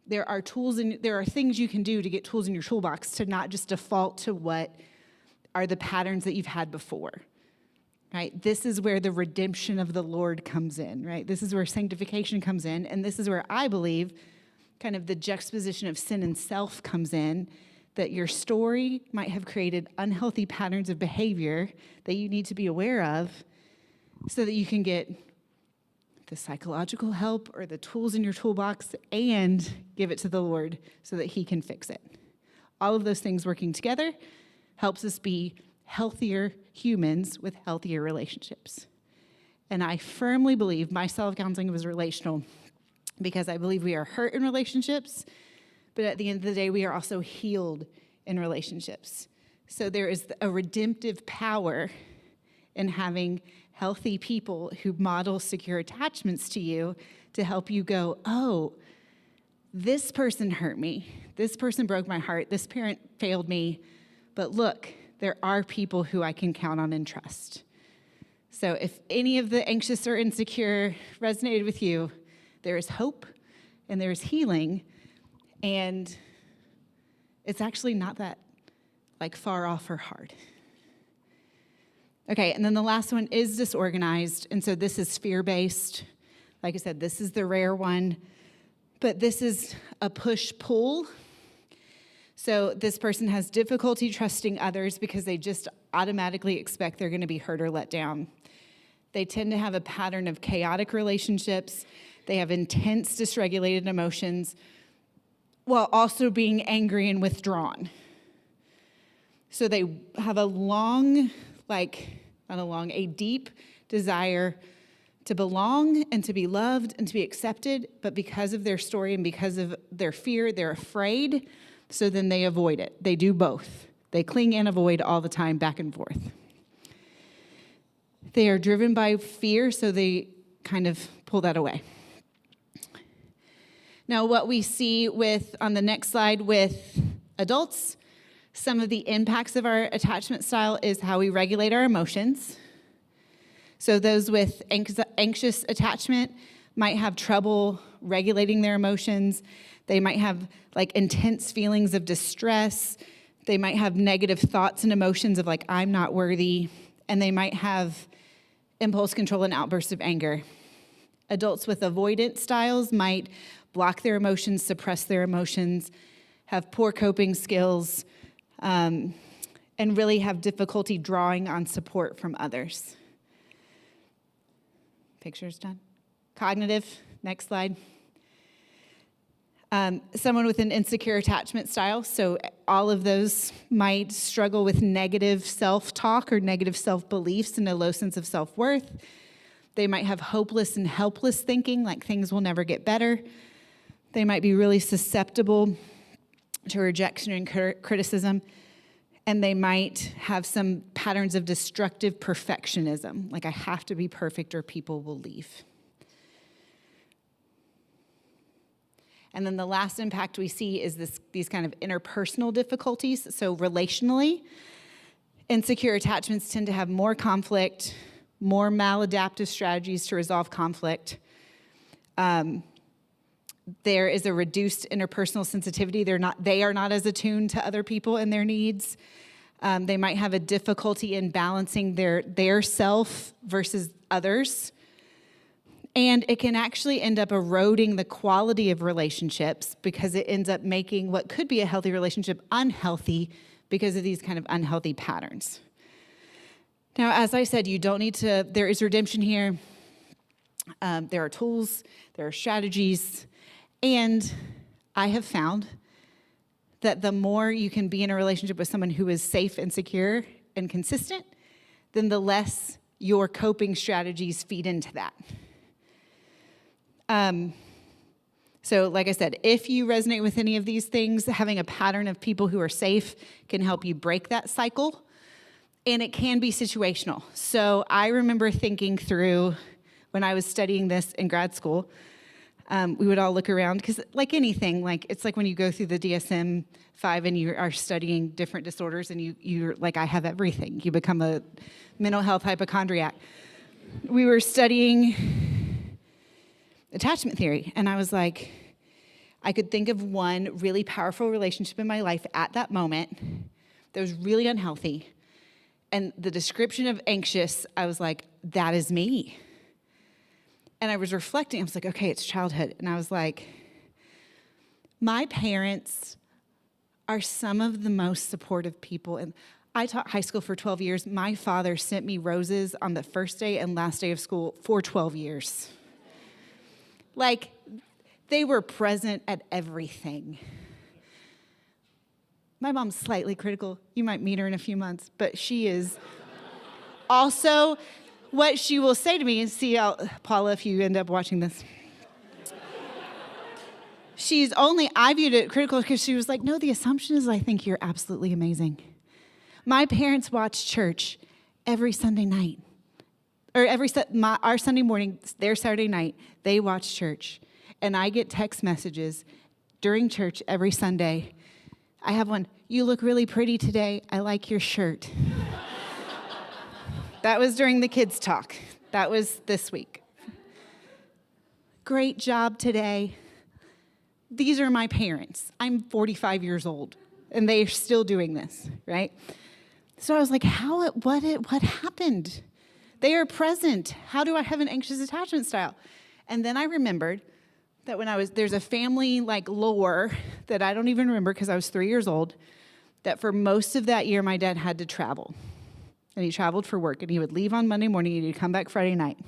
there are tools and there are things you can do to get tools in your toolbox to not just default to what are the patterns that you've had before, right? This is where the redemption of the Lord comes in, right? This is where sanctification comes in, and this is where I believe kind of the juxtaposition of sin and self comes in, that your story might have created unhealthy patterns of behavior that you need to be aware of so that you can get the psychological help or the tools in your toolbox and give it to the Lord so that he can fix it. All of those things working together helps us be healthier humans with healthier relationships. And I firmly believe my self-counseling was relational because I believe we are hurt in relationships, but at the end of the day, we are also healed in relationships. So there is a redemptive power in having healthy people who model secure attachments to you to help you go, oh, this person hurt me. This person broke my heart. This parent failed me. But look, there are people who I can count on and trust. So if any of the anxious or insecure resonated with you, there is hope and there is healing. And it's actually not that far off or hard. Okay, and then the last one is disorganized, and so this is fear-based. Like I said, this is the rare one, but this is a push-pull. So this person has difficulty trusting others because they just automatically expect they're going to be hurt or let down. They tend to have a pattern of chaotic relationships. They have intense dysregulated emotions while also being angry and withdrawn. So they have a deep desire to belong and to be loved and to be accepted, but because of their story and because of their fear, they're afraid, so then they avoid it. They do both. They cling and avoid all the time, back and forth. They are driven by fear, so they kind of pull that away. Now, what we see on the next slide with adults, some of the impacts of our attachment style is how we regulate our emotions. So those with anxious attachment might have trouble regulating their emotions. They might have like intense feelings of distress. They might have negative thoughts and emotions of like, I'm not worthy. And they might have impulse control and outbursts of anger. Adults with avoidant styles might block their emotions, suppress their emotions, have poor coping skills, and really have difficulty drawing on support from others. Picture's done. Cognitive, next slide. Someone with an insecure attachment style, so all of those might struggle with negative self-talk or negative self-beliefs and a low sense of self-worth. They might have hopeless and helpless thinking, like things will never get better. They might be really susceptible to rejection and criticism, and they might have some patterns of destructive perfectionism, like I have to be perfect or people will leave. And then the last impact we see is these kind of interpersonal difficulties. So relationally, insecure attachments tend to have more conflict, more maladaptive strategies to resolve conflict. There is a reduced interpersonal sensitivity. They are not as attuned to other people and their needs. They might have a difficulty in balancing their self versus others. And it can actually end up eroding the quality of relationships because it ends up making what could be a healthy relationship unhealthy because of these kind of unhealthy patterns. Now, as I said, you don't need to, there is redemption here. There are tools, there are strategies, and I have found that the more you can be in a relationship with someone who is safe and secure and consistent, then the less your coping strategies feed into that. So like I said, if you resonate with any of these things, having a pattern of people who are safe can help you break that cycle, and it can be situational. So I remember thinking through when I was studying this in grad school, we would all look around, because like anything, like it's like when you go through the DSM-5 and you are studying different disorders and you're like, I have everything. You become a mental health hypochondriac. We were studying attachment theory, and I was like, I could think of one really powerful relationship in my life at that moment that was really unhealthy, and the description of anxious, I was like, that is me. And I was reflecting, I was like, okay, it's childhood, and I was like, my parents are some of the most supportive people, and I taught high school for 12 years. My father sent me roses on the first day and last day of school for 12 years. Like, they were present at everything. My mom's slightly critical. You might meet her in a few months, but she is also, what she will say to me, and see, Paula, if you end up watching this. I viewed it critical because she was like, no, the assumption is I think you're absolutely amazing. My parents watch church every Sunday night. Or our Sunday morning, their Saturday night, they watch church. And I get text messages during church every Sunday. I have one, you look really pretty today. I like your shirt. That was during the kids' talk. That was this week. Great job today. These are my parents. I'm 45 years old, and they're still doing this, right? So I was like, what happened? They are present. How do I have an anxious attachment style? And then I remembered that there's a family like lore that I don't even remember because I was 3 years old, that for most of that year, my dad had to travel. And he traveled for work, and he would leave on Monday morning, and he'd come back Friday night.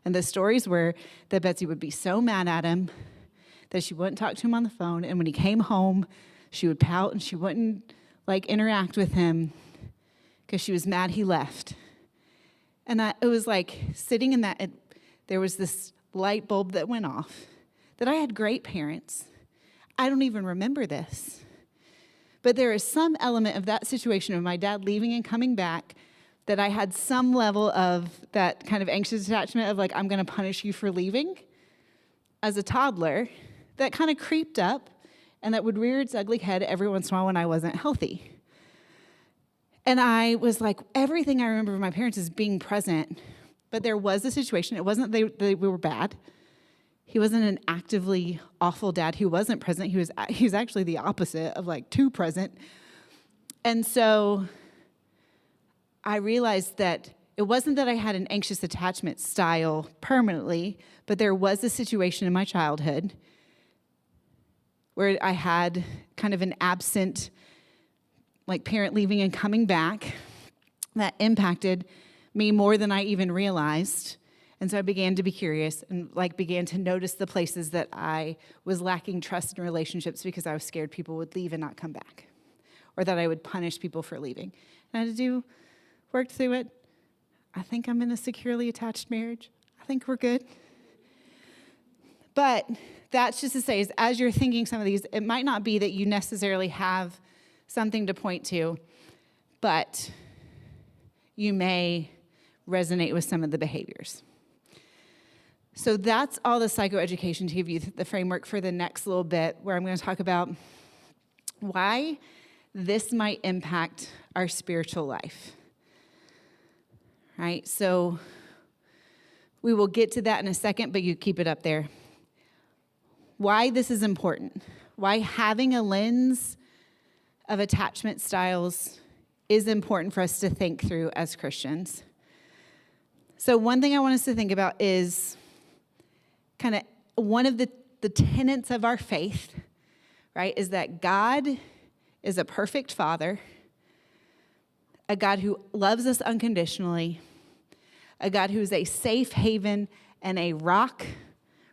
And the stories were that Betsy would be so mad at him that she wouldn't talk to him on the phone. And when he came home, she would pout, and she wouldn't like interact with him because she was mad he left. And it was like sitting in that there was this light bulb that went off, that I had great parents. I don't even remember this. But there is some element of that situation of my dad leaving and coming back that I had some level of that kind of anxious attachment of like, I'm going to punish you for leaving as a toddler, that kind of creeped up and that would rear its ugly head every once in a while when I wasn't healthy. And I was like, everything I remember of my parents is being present, but there was a situation. It wasn't they were bad. He wasn't an actively awful dad who wasn't present. He was actually the opposite of like too present. And so I realized that it wasn't that I had an anxious attachment style permanently, but there was a situation in my childhood where I had kind of an absent, like parent leaving and coming back that impacted me more than I even realized. And so I began to be curious and began to notice the places that I was lacking trust in relationships because I was scared people would leave and not come back, or that I would punish people for leaving. And I had to worked through it. I think I'm in a securely attached marriage. I think we're good. But that's just to say, is as you're thinking some of these, it might not be that you necessarily have something to point to, but you may resonate with some of the behaviors. So that's all the psychoeducation to give you the framework for the next little bit, where I'm going to talk about why this might impact our spiritual life. Right? So we will get to that in a second, but you keep it up there. Why this is important. Why having a lens of attachment styles is important for us to think through as Christians. So one thing I want us to think about is kind of one of the tenets of our faith, right, is that God is a perfect Father, a God who loves us unconditionally, a God who is a safe haven and a rock,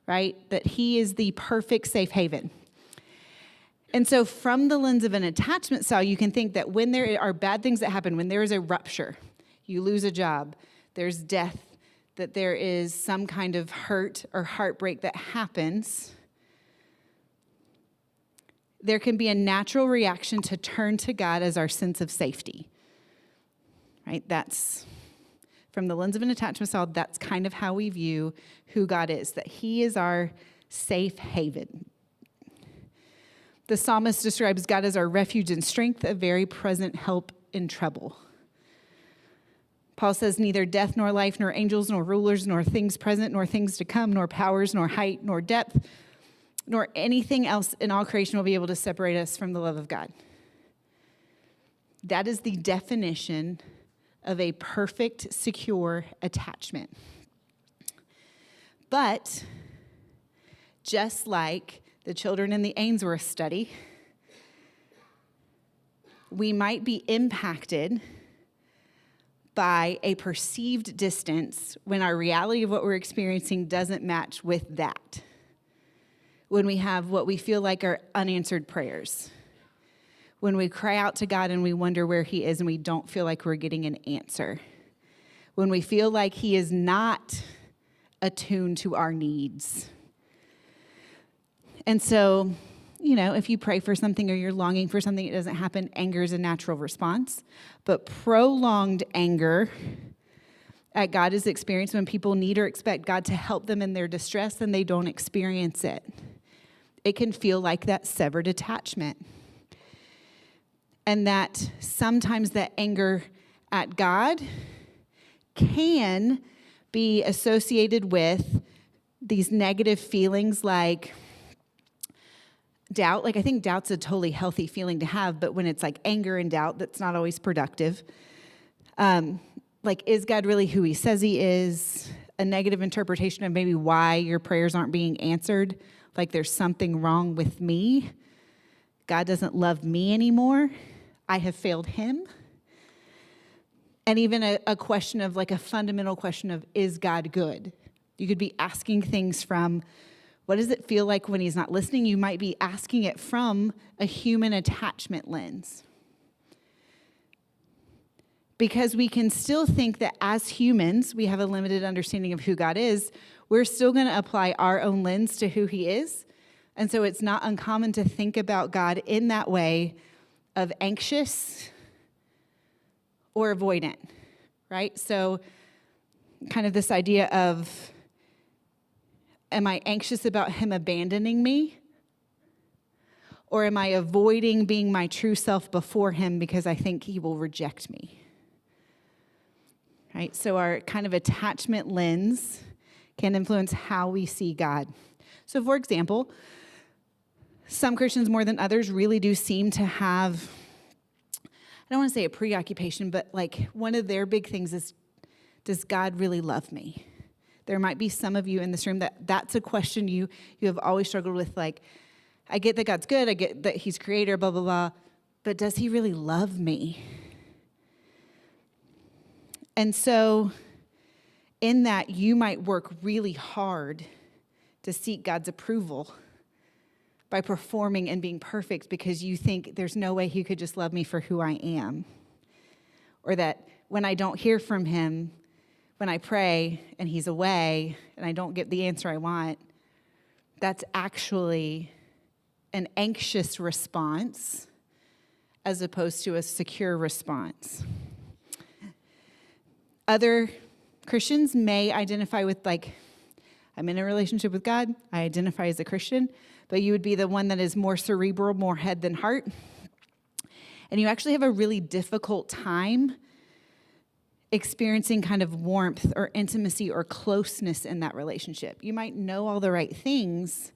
right, that he is the perfect safe haven. And so from the lens of an attachment style, you can think that when there are bad things that happen, when there is a rupture, you lose a job, there's death, that there is some kind of hurt or heartbreak that happens, there can be a natural reaction to turn to God as our sense of safety, right? That's, from the lens of an attachment style, that's kind of how we view who God is, that he is our safe haven. The psalmist describes God as our refuge and strength, a very present help in trouble. Paul says, neither death nor life, nor angels, nor rulers, nor things present, nor things to come, nor powers, nor height, nor depth, nor anything else in all creation will be able to separate us from the love of God. That is the definition of a perfect, secure attachment. But just like the children in the Ainsworth study, we might be impacted by a perceived distance when our reality of what we're experiencing doesn't match with that. When we have what we feel like are unanswered prayers. When we cry out to God and we wonder where he is and we don't feel like we're getting an answer. When we feel like he is not attuned to our needs. And so, if you pray for something or you're longing for something, it doesn't happen, anger is a natural response. But prolonged anger at God is experienced when people need or expect God to help them in their distress and they don't experience it. It can feel like that severed attachment. And that sometimes that anger at God can be associated with these negative feelings like doubt. I think doubt's a totally healthy feeling to have, but when it's like anger and doubt, that's not always productive. Is God really who he says he is? A negative interpretation of maybe why your prayers aren't being answered. Like there's something wrong with me. God doesn't love me anymore. I have failed him. And even a question of a fundamental question of, is God good? You could be asking things from, what does it feel like when he's not listening? You might be asking it from a human attachment lens. because we can still think that as humans, we have a limited understanding of who God is. We're still going to apply our own lens to who he is. And so it's not uncommon to think about God in that way of anxious or avoidant, right? So kind of this idea of, am I anxious about him abandoning me? Or am I avoiding being my true self before him because I think he will reject me? Right? So our kind of attachment lens can influence how we see God. So for example, some Christians more than others really do seem to have, I don't want to say a preoccupation, but like one of their big things is, does God really love me? There might be some of you in this room that's a question you have always struggled with. Like, I get that God's good, I get that he's creator, blah, blah, blah, but does he really love me? And so in that, you might work really hard to seek God's approval by performing and being perfect because you think there's no way he could just love me for who I am. Or that when I don't hear from him, when I pray and he's away and I don't get the answer I want, that's actually an anxious response as opposed to a secure response. Other Christians may identify with like, I'm in a relationship with God, I identify as a Christian, but you would be the one that is more cerebral, more head than heart. And you actually have a really difficult time experiencing kind of warmth or intimacy or closeness in that relationship. You might know all the right things,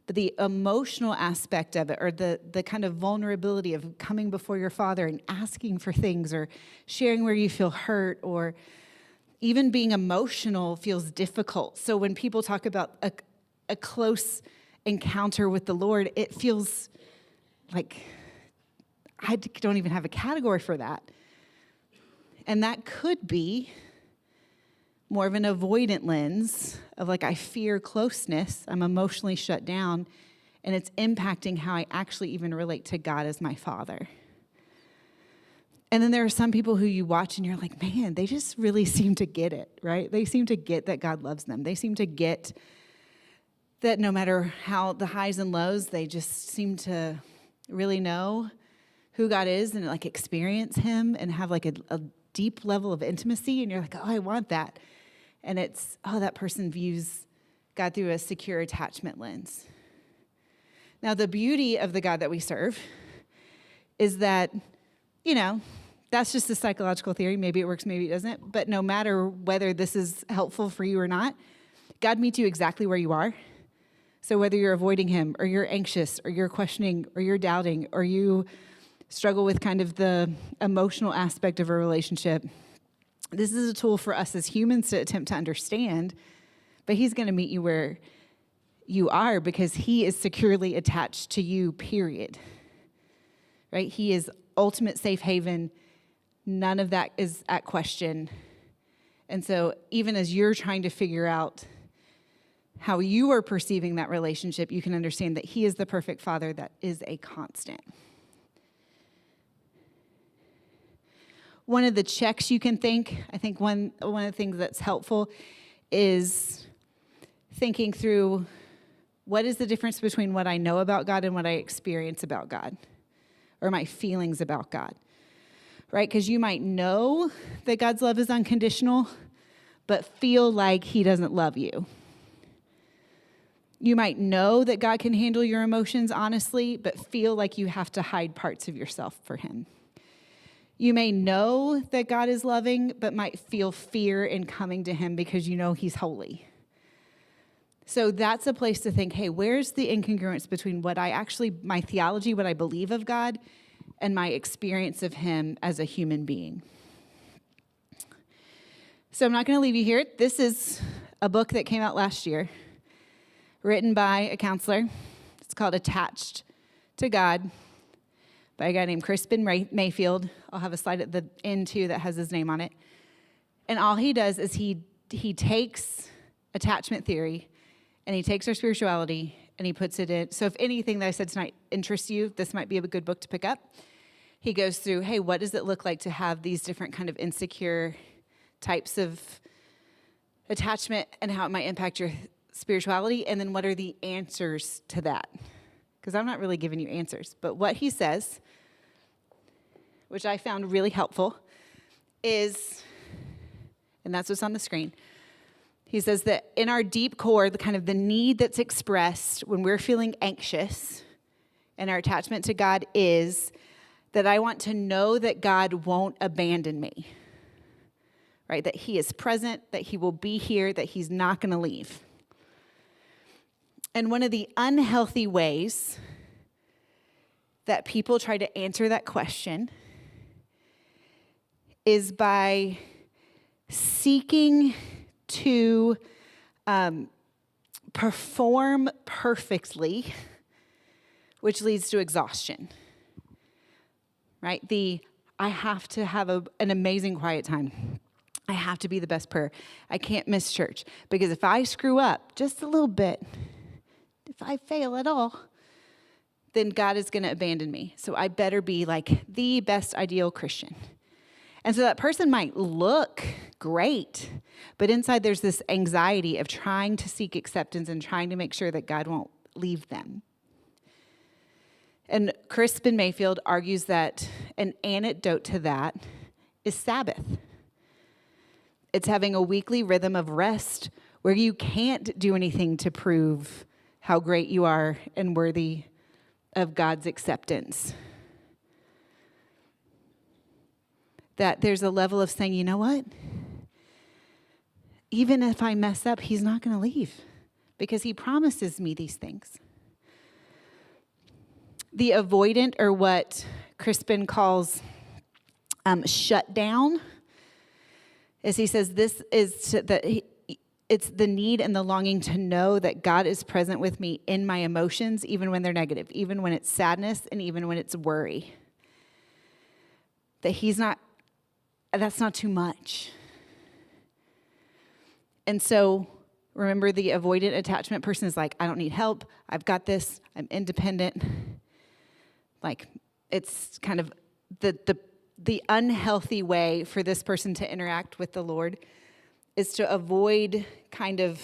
but the emotional aspect of it or the kind of vulnerability of coming before your Father and asking for things or sharing where you feel hurt or even being emotional feels difficult. So when people talk about a close encounter with the Lord, it feels like I don't even have a category for that. And that could be more of an avoidant lens of like, I fear closeness, I'm emotionally shut down, and it's impacting how I actually even relate to God as my Father. And then there are some people who you watch and you're like, man, they just really seem to get it, right? They seem to get that God loves them. They seem to get that no matter how the highs and lows, they just seem to really know who God is and like experience him and have like a deep level of intimacy. And you're like, oh, I want that. And it's, oh, that person views God through a secure attachment lens. Now, the beauty of the God that we serve is that, you know, that's just a psychological theory. Maybe it works, maybe it doesn't. But no matter whether this is helpful for you or not, God meets you exactly where you are. So whether you're avoiding him or you're anxious or you're questioning or you're doubting or you struggle with kind of the emotional aspect of a relationship, this is a tool for us as humans to attempt to understand, but he's going to meet you where you are because he is securely attached to you, period. Right? He is ultimate safe haven. None of that is at question. And so even as you're trying to figure out how you are perceiving that relationship, you can understand that he is the perfect Father that is a constant. One of the checks you can think, I think one of the things that's helpful is thinking through what is the difference between what I know about God and what I experience about God or my feelings about God, right? Because you might know that God's love is unconditional, but feel like he doesn't love you. You might know that God can handle your emotions honestly, but feel like you have to hide parts of yourself for him. You may know that God is loving, but might feel fear in coming to him because you know he's holy. So that's a place to think, hey, where's the incongruence between what I actually, my theology, what I believe of God, and my experience of him as a human being? So I'm not going to leave you here. This is a book that came out last year, written by a counselor. It's called Attached to God, by a guy named Crispin Mayfield. I'll have a slide at the end, too, that has his name on it. And all he does is he takes attachment theory, and he takes our spirituality, and he puts it in. So if anything that I said tonight interests you, this might be a good book to pick up. he goes through, hey, what does it look like to have these different kind of insecure types of attachment and how it might impact your spirituality? And then what are the answers to that? Because I'm not really giving you answers. But what he says, which I found really helpful, is, and that's what's on the screen, he says that in our deep core, the kind of the need that's expressed when we're feeling anxious and our attachment to God is that I want to know that God won't abandon me, right? That he is present, that he will be here, that he's not going to leave. And one of the unhealthy ways that people try to answer that question is by seeking to perform perfectly, which leads to exhaustion, right? I have to have an amazing quiet time. I have to be the best prayer. I can't miss church because if I screw up just a little bit, if I fail at all, then God is going to abandon me. So I better be like the best ideal Christian. And so that person might look great, but inside there's this anxiety of trying to seek acceptance and trying to make sure that God won't leave them. And Crispin Mayfield argues that an antidote to that is Sabbath. It's having a weekly rhythm of rest where you can't do anything to prove how great you are and worthy of God's acceptance. That there's a level of saying, you know what? Even if I mess up, he's not going to leave because he promises me these things. The avoidant, or what Crispin calls shut down, as he says, this is it's the need and the longing to know that God is present with me in my emotions, even when they're negative, even when it's sadness, and even when it's worry. That that's not too much. And so, remember, the avoidant attachment person is like, I don't need help. I've got this. I'm independent. Like, it's kind of the unhealthy way for this person to interact with the Lord is to avoid kind of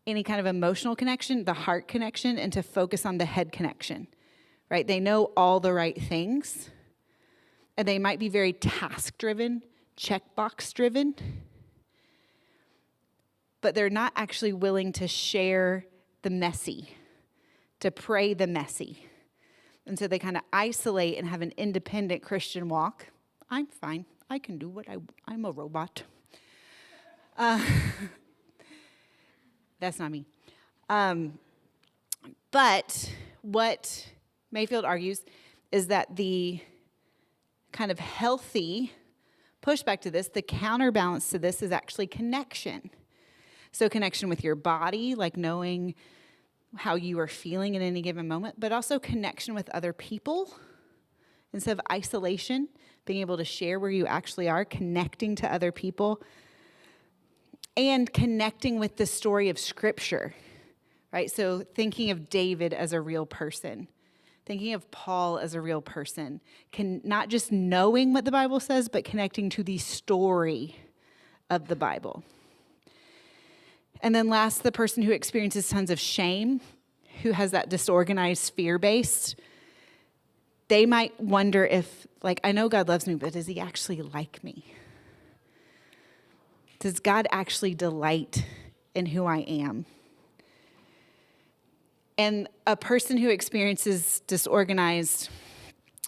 any kind of emotional connection, the heart connection, and to focus on the head connection, right? They know all the right things, and they might be very task-driven, checkbox-driven, but they're not actually willing to share the messy, to pray the messy. And so they kind of isolate and have an independent Christian walk. I'm fine. I can do what I'm a robot. That's not me. But what Mayfield argues is that the kind of healthy pushback to this, the counterbalance to this, is actually connection. So connection with your body, like knowing how you are feeling in any given moment, but also connection with other people. Instead of isolation, being able to share where you actually are, connecting to other people, and connecting with the story of Scripture, right? So thinking of David as a real person, thinking of Paul as a real person, not just knowing what the Bible says, but connecting to the story of the Bible. And then last, the person who experiences tons of shame, who has that disorganized fear-based, they might wonder if, like, I know God loves me, but does he actually like me? Does God actually delight in who I am? And a person who experiences disorganized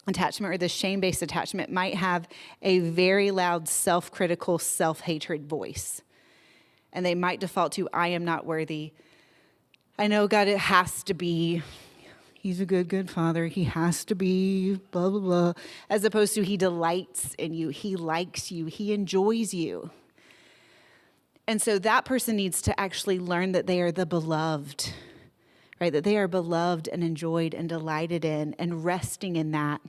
attachment or the shame-based attachment might have a very loud, self-critical, self-hatred voice. And they might default to, I am not worthy. I know God, it has to be, he's a good, good father. He has to be, blah, blah, blah. As opposed to he delights in you. He likes you. He enjoys you. And so that person needs to actually learn that they are the beloved, right? That they are beloved and enjoyed and delighted in, and resting in that.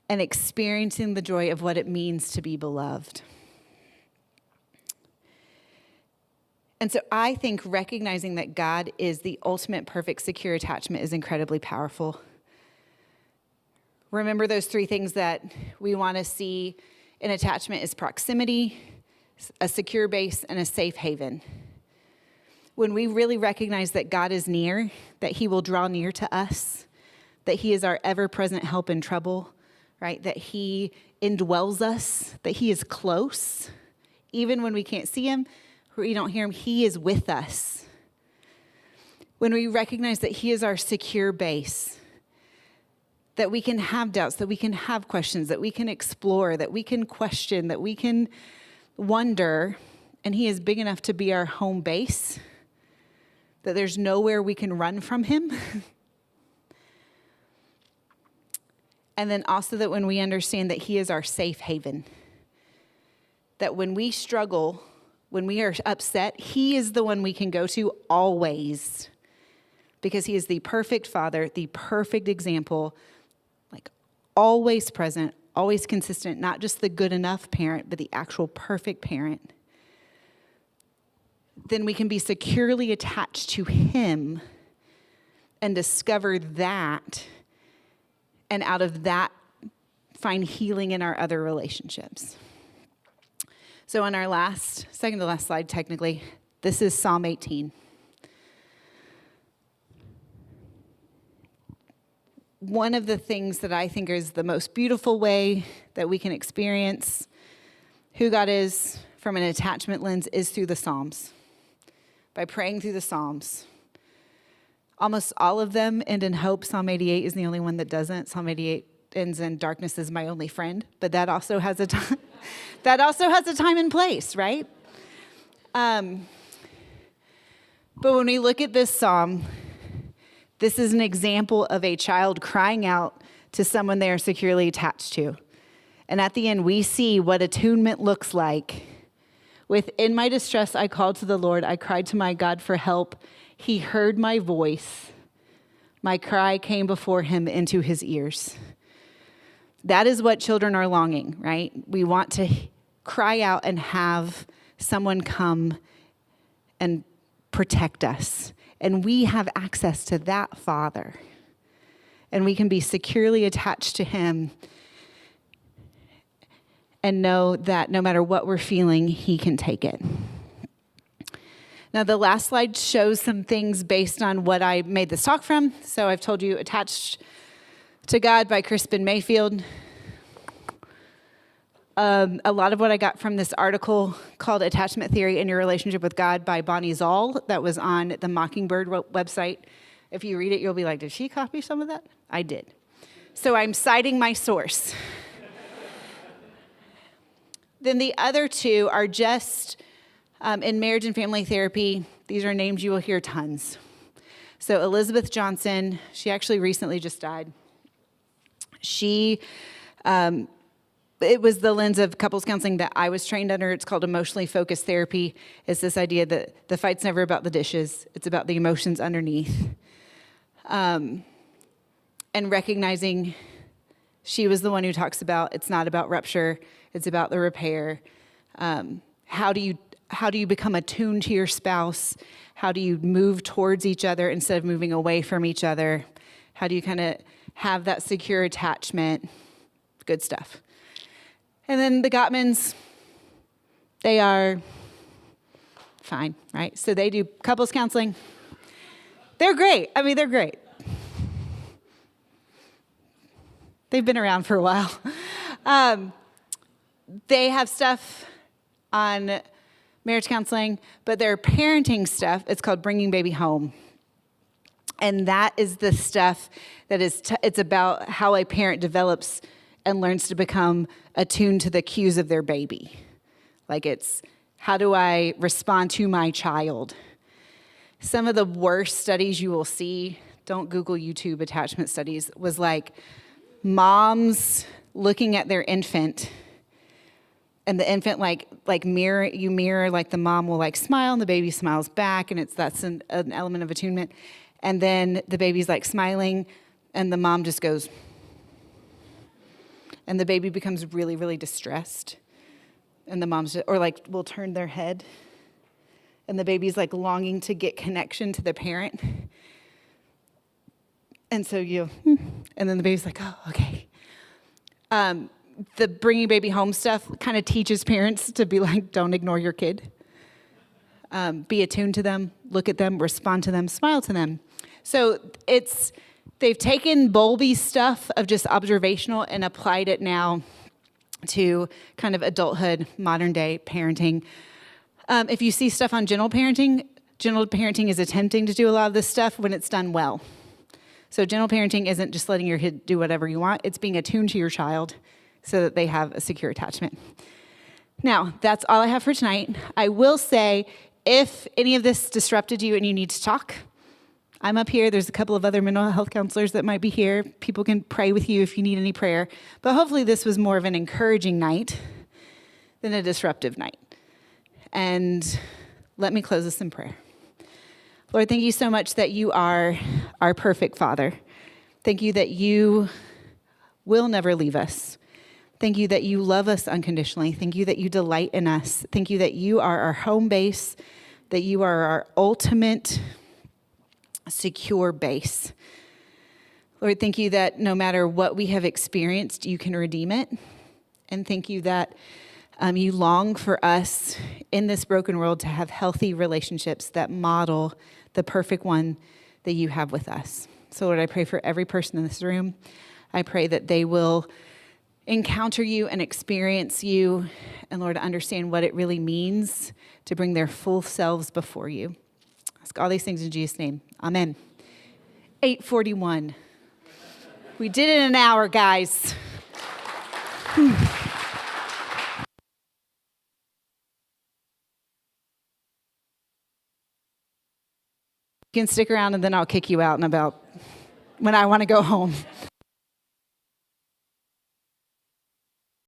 And experiencing the joy of what it means to be beloved. And so I think recognizing that God is the ultimate perfect secure attachment is incredibly powerful. Remember those three things that we want to see in attachment is proximity, a secure base, and a safe haven. When we really recognize that God is near, that he will draw near to us, that he is our ever-present help in trouble, right? That he indwells us, that he is close. Even when we can't see him, or we don't hear him, he is with us. When we recognize that he is our secure base, that we can have doubts, that we can have questions, that we can explore, that we can question, that we can wonder, and he is big enough to be our home base, that there's nowhere we can run from him. And then also that when we understand that he is our safe haven, that when we struggle, when we are upset, he is the one we can go to always, because he is the perfect father, the perfect example, like always present, always consistent, not just the good enough parent, but the actual perfect parent. Then we can be securely attached to him and discover that, and out of that, find healing in our other relationships. So on our second to last slide, technically, this is Psalm 18. One of the things that I think is the most beautiful way that we can experience who God is from an attachment lens is through the Psalms, by praying through the Psalms. Almost all of them end in hope. Psalm 88 is the only one that doesn't. Psalm 88 ends in darkness is my only friend, but that also has a time. That also has a time and place, right? But when we look at this psalm, this is an example of a child crying out to someone they are securely attached to. And at the end, we see what attunement looks like. Within my distress, I called to the Lord. I cried to my God for help. He heard my voice. My cry came before him into his ears. That is what children are longing, right? We want to cry out and have someone come and protect us. And we have access to that Father. And we can be securely attached to him and know that no matter what we're feeling, he can take it. Now, the last slide shows some things based on what I made this talk from. So I've told you Attached to God by Crispin Mayfield. A lot of what I got from this article called Attachment Theory in Your Relationship with God by Bonnie Zoll that was on the Mockingbird website. If you read it, you'll be like, did she copy some of that? I did. So I'm citing my source. Then the other two are just in marriage and family therapy. These are names you will hear tons. So Elizabeth Johnson, she actually recently just died. It was the lens of couples counseling that I was trained under. It's called emotionally focused therapy. It's this idea that the fight's never about the dishes. It's about the emotions underneath. And recognizing she was the one who talks about it's not about rupture. It's about the repair. How do you become attuned to your spouse? How do you move towards each other instead of moving away from each other? How do you kind of have that secure attachment? Good stuff. And then the Gottmans, they are fine, right? So they do couples counseling. They're great. I mean, they're great. They've been around for a while. They have stuff on marriage counseling, but their parenting stuff, it's called Bringing Baby Home. And that is the stuff that it's about how a parent develops and learns to become attuned to the cues of their baby. Like it's, how do I respond to my child? Some of the worst studies you will see, don't Google YouTube attachment studies, was like moms looking at their infant, and the infant like mirror, like the mom will like smile and the baby smiles back, and that's an element of attunement. And then the baby's like smiling and the mom just goes, and the baby becomes really, really distressed. And the moms will turn their head. and the baby's like longing to get connection to the parent. And so and then the baby's like, oh, okay. The bringing baby home stuff kind of teaches parents to be like, don't ignore your kid. Be attuned to them, look at them, respond to them, smile to them. So they've taken Bowlby's stuff of just observational and applied it now to kind of adulthood, modern day parenting. If you see stuff on gentle parenting is attempting to do a lot of this stuff when it's done well. So gentle parenting isn't just letting your kid do whatever you want, it's being attuned to your child so that they have a secure attachment. Now, that's all I have for tonight. I will say, if any of this disrupted you and you need to talk, I'm up here. There's a couple of other mental health counselors that might be here. People can pray with you if you need any prayer. But hopefully this was more of an encouraging night than a disruptive night. And let me close this in prayer. Lord, thank you so much that you are our perfect Father. Thank you that you will never leave us. Thank you that you love us unconditionally. Thank you that you delight in us. Thank you that you are our home base, that you are our ultimate secure base. Lord, thank you that no matter what we have experienced, you can redeem it. And thank you that you long for us in this broken world to have healthy relationships that model the perfect one that you have with us. So Lord, I pray for every person in this room. I pray that they will encounter you and experience you, and Lord, understand what it really means to bring their full selves before you. I ask all these things in Jesus' name. Amen. 8:41. We did it in an hour, guys. You can stick around and then I'll kick you out in about when I want to go home.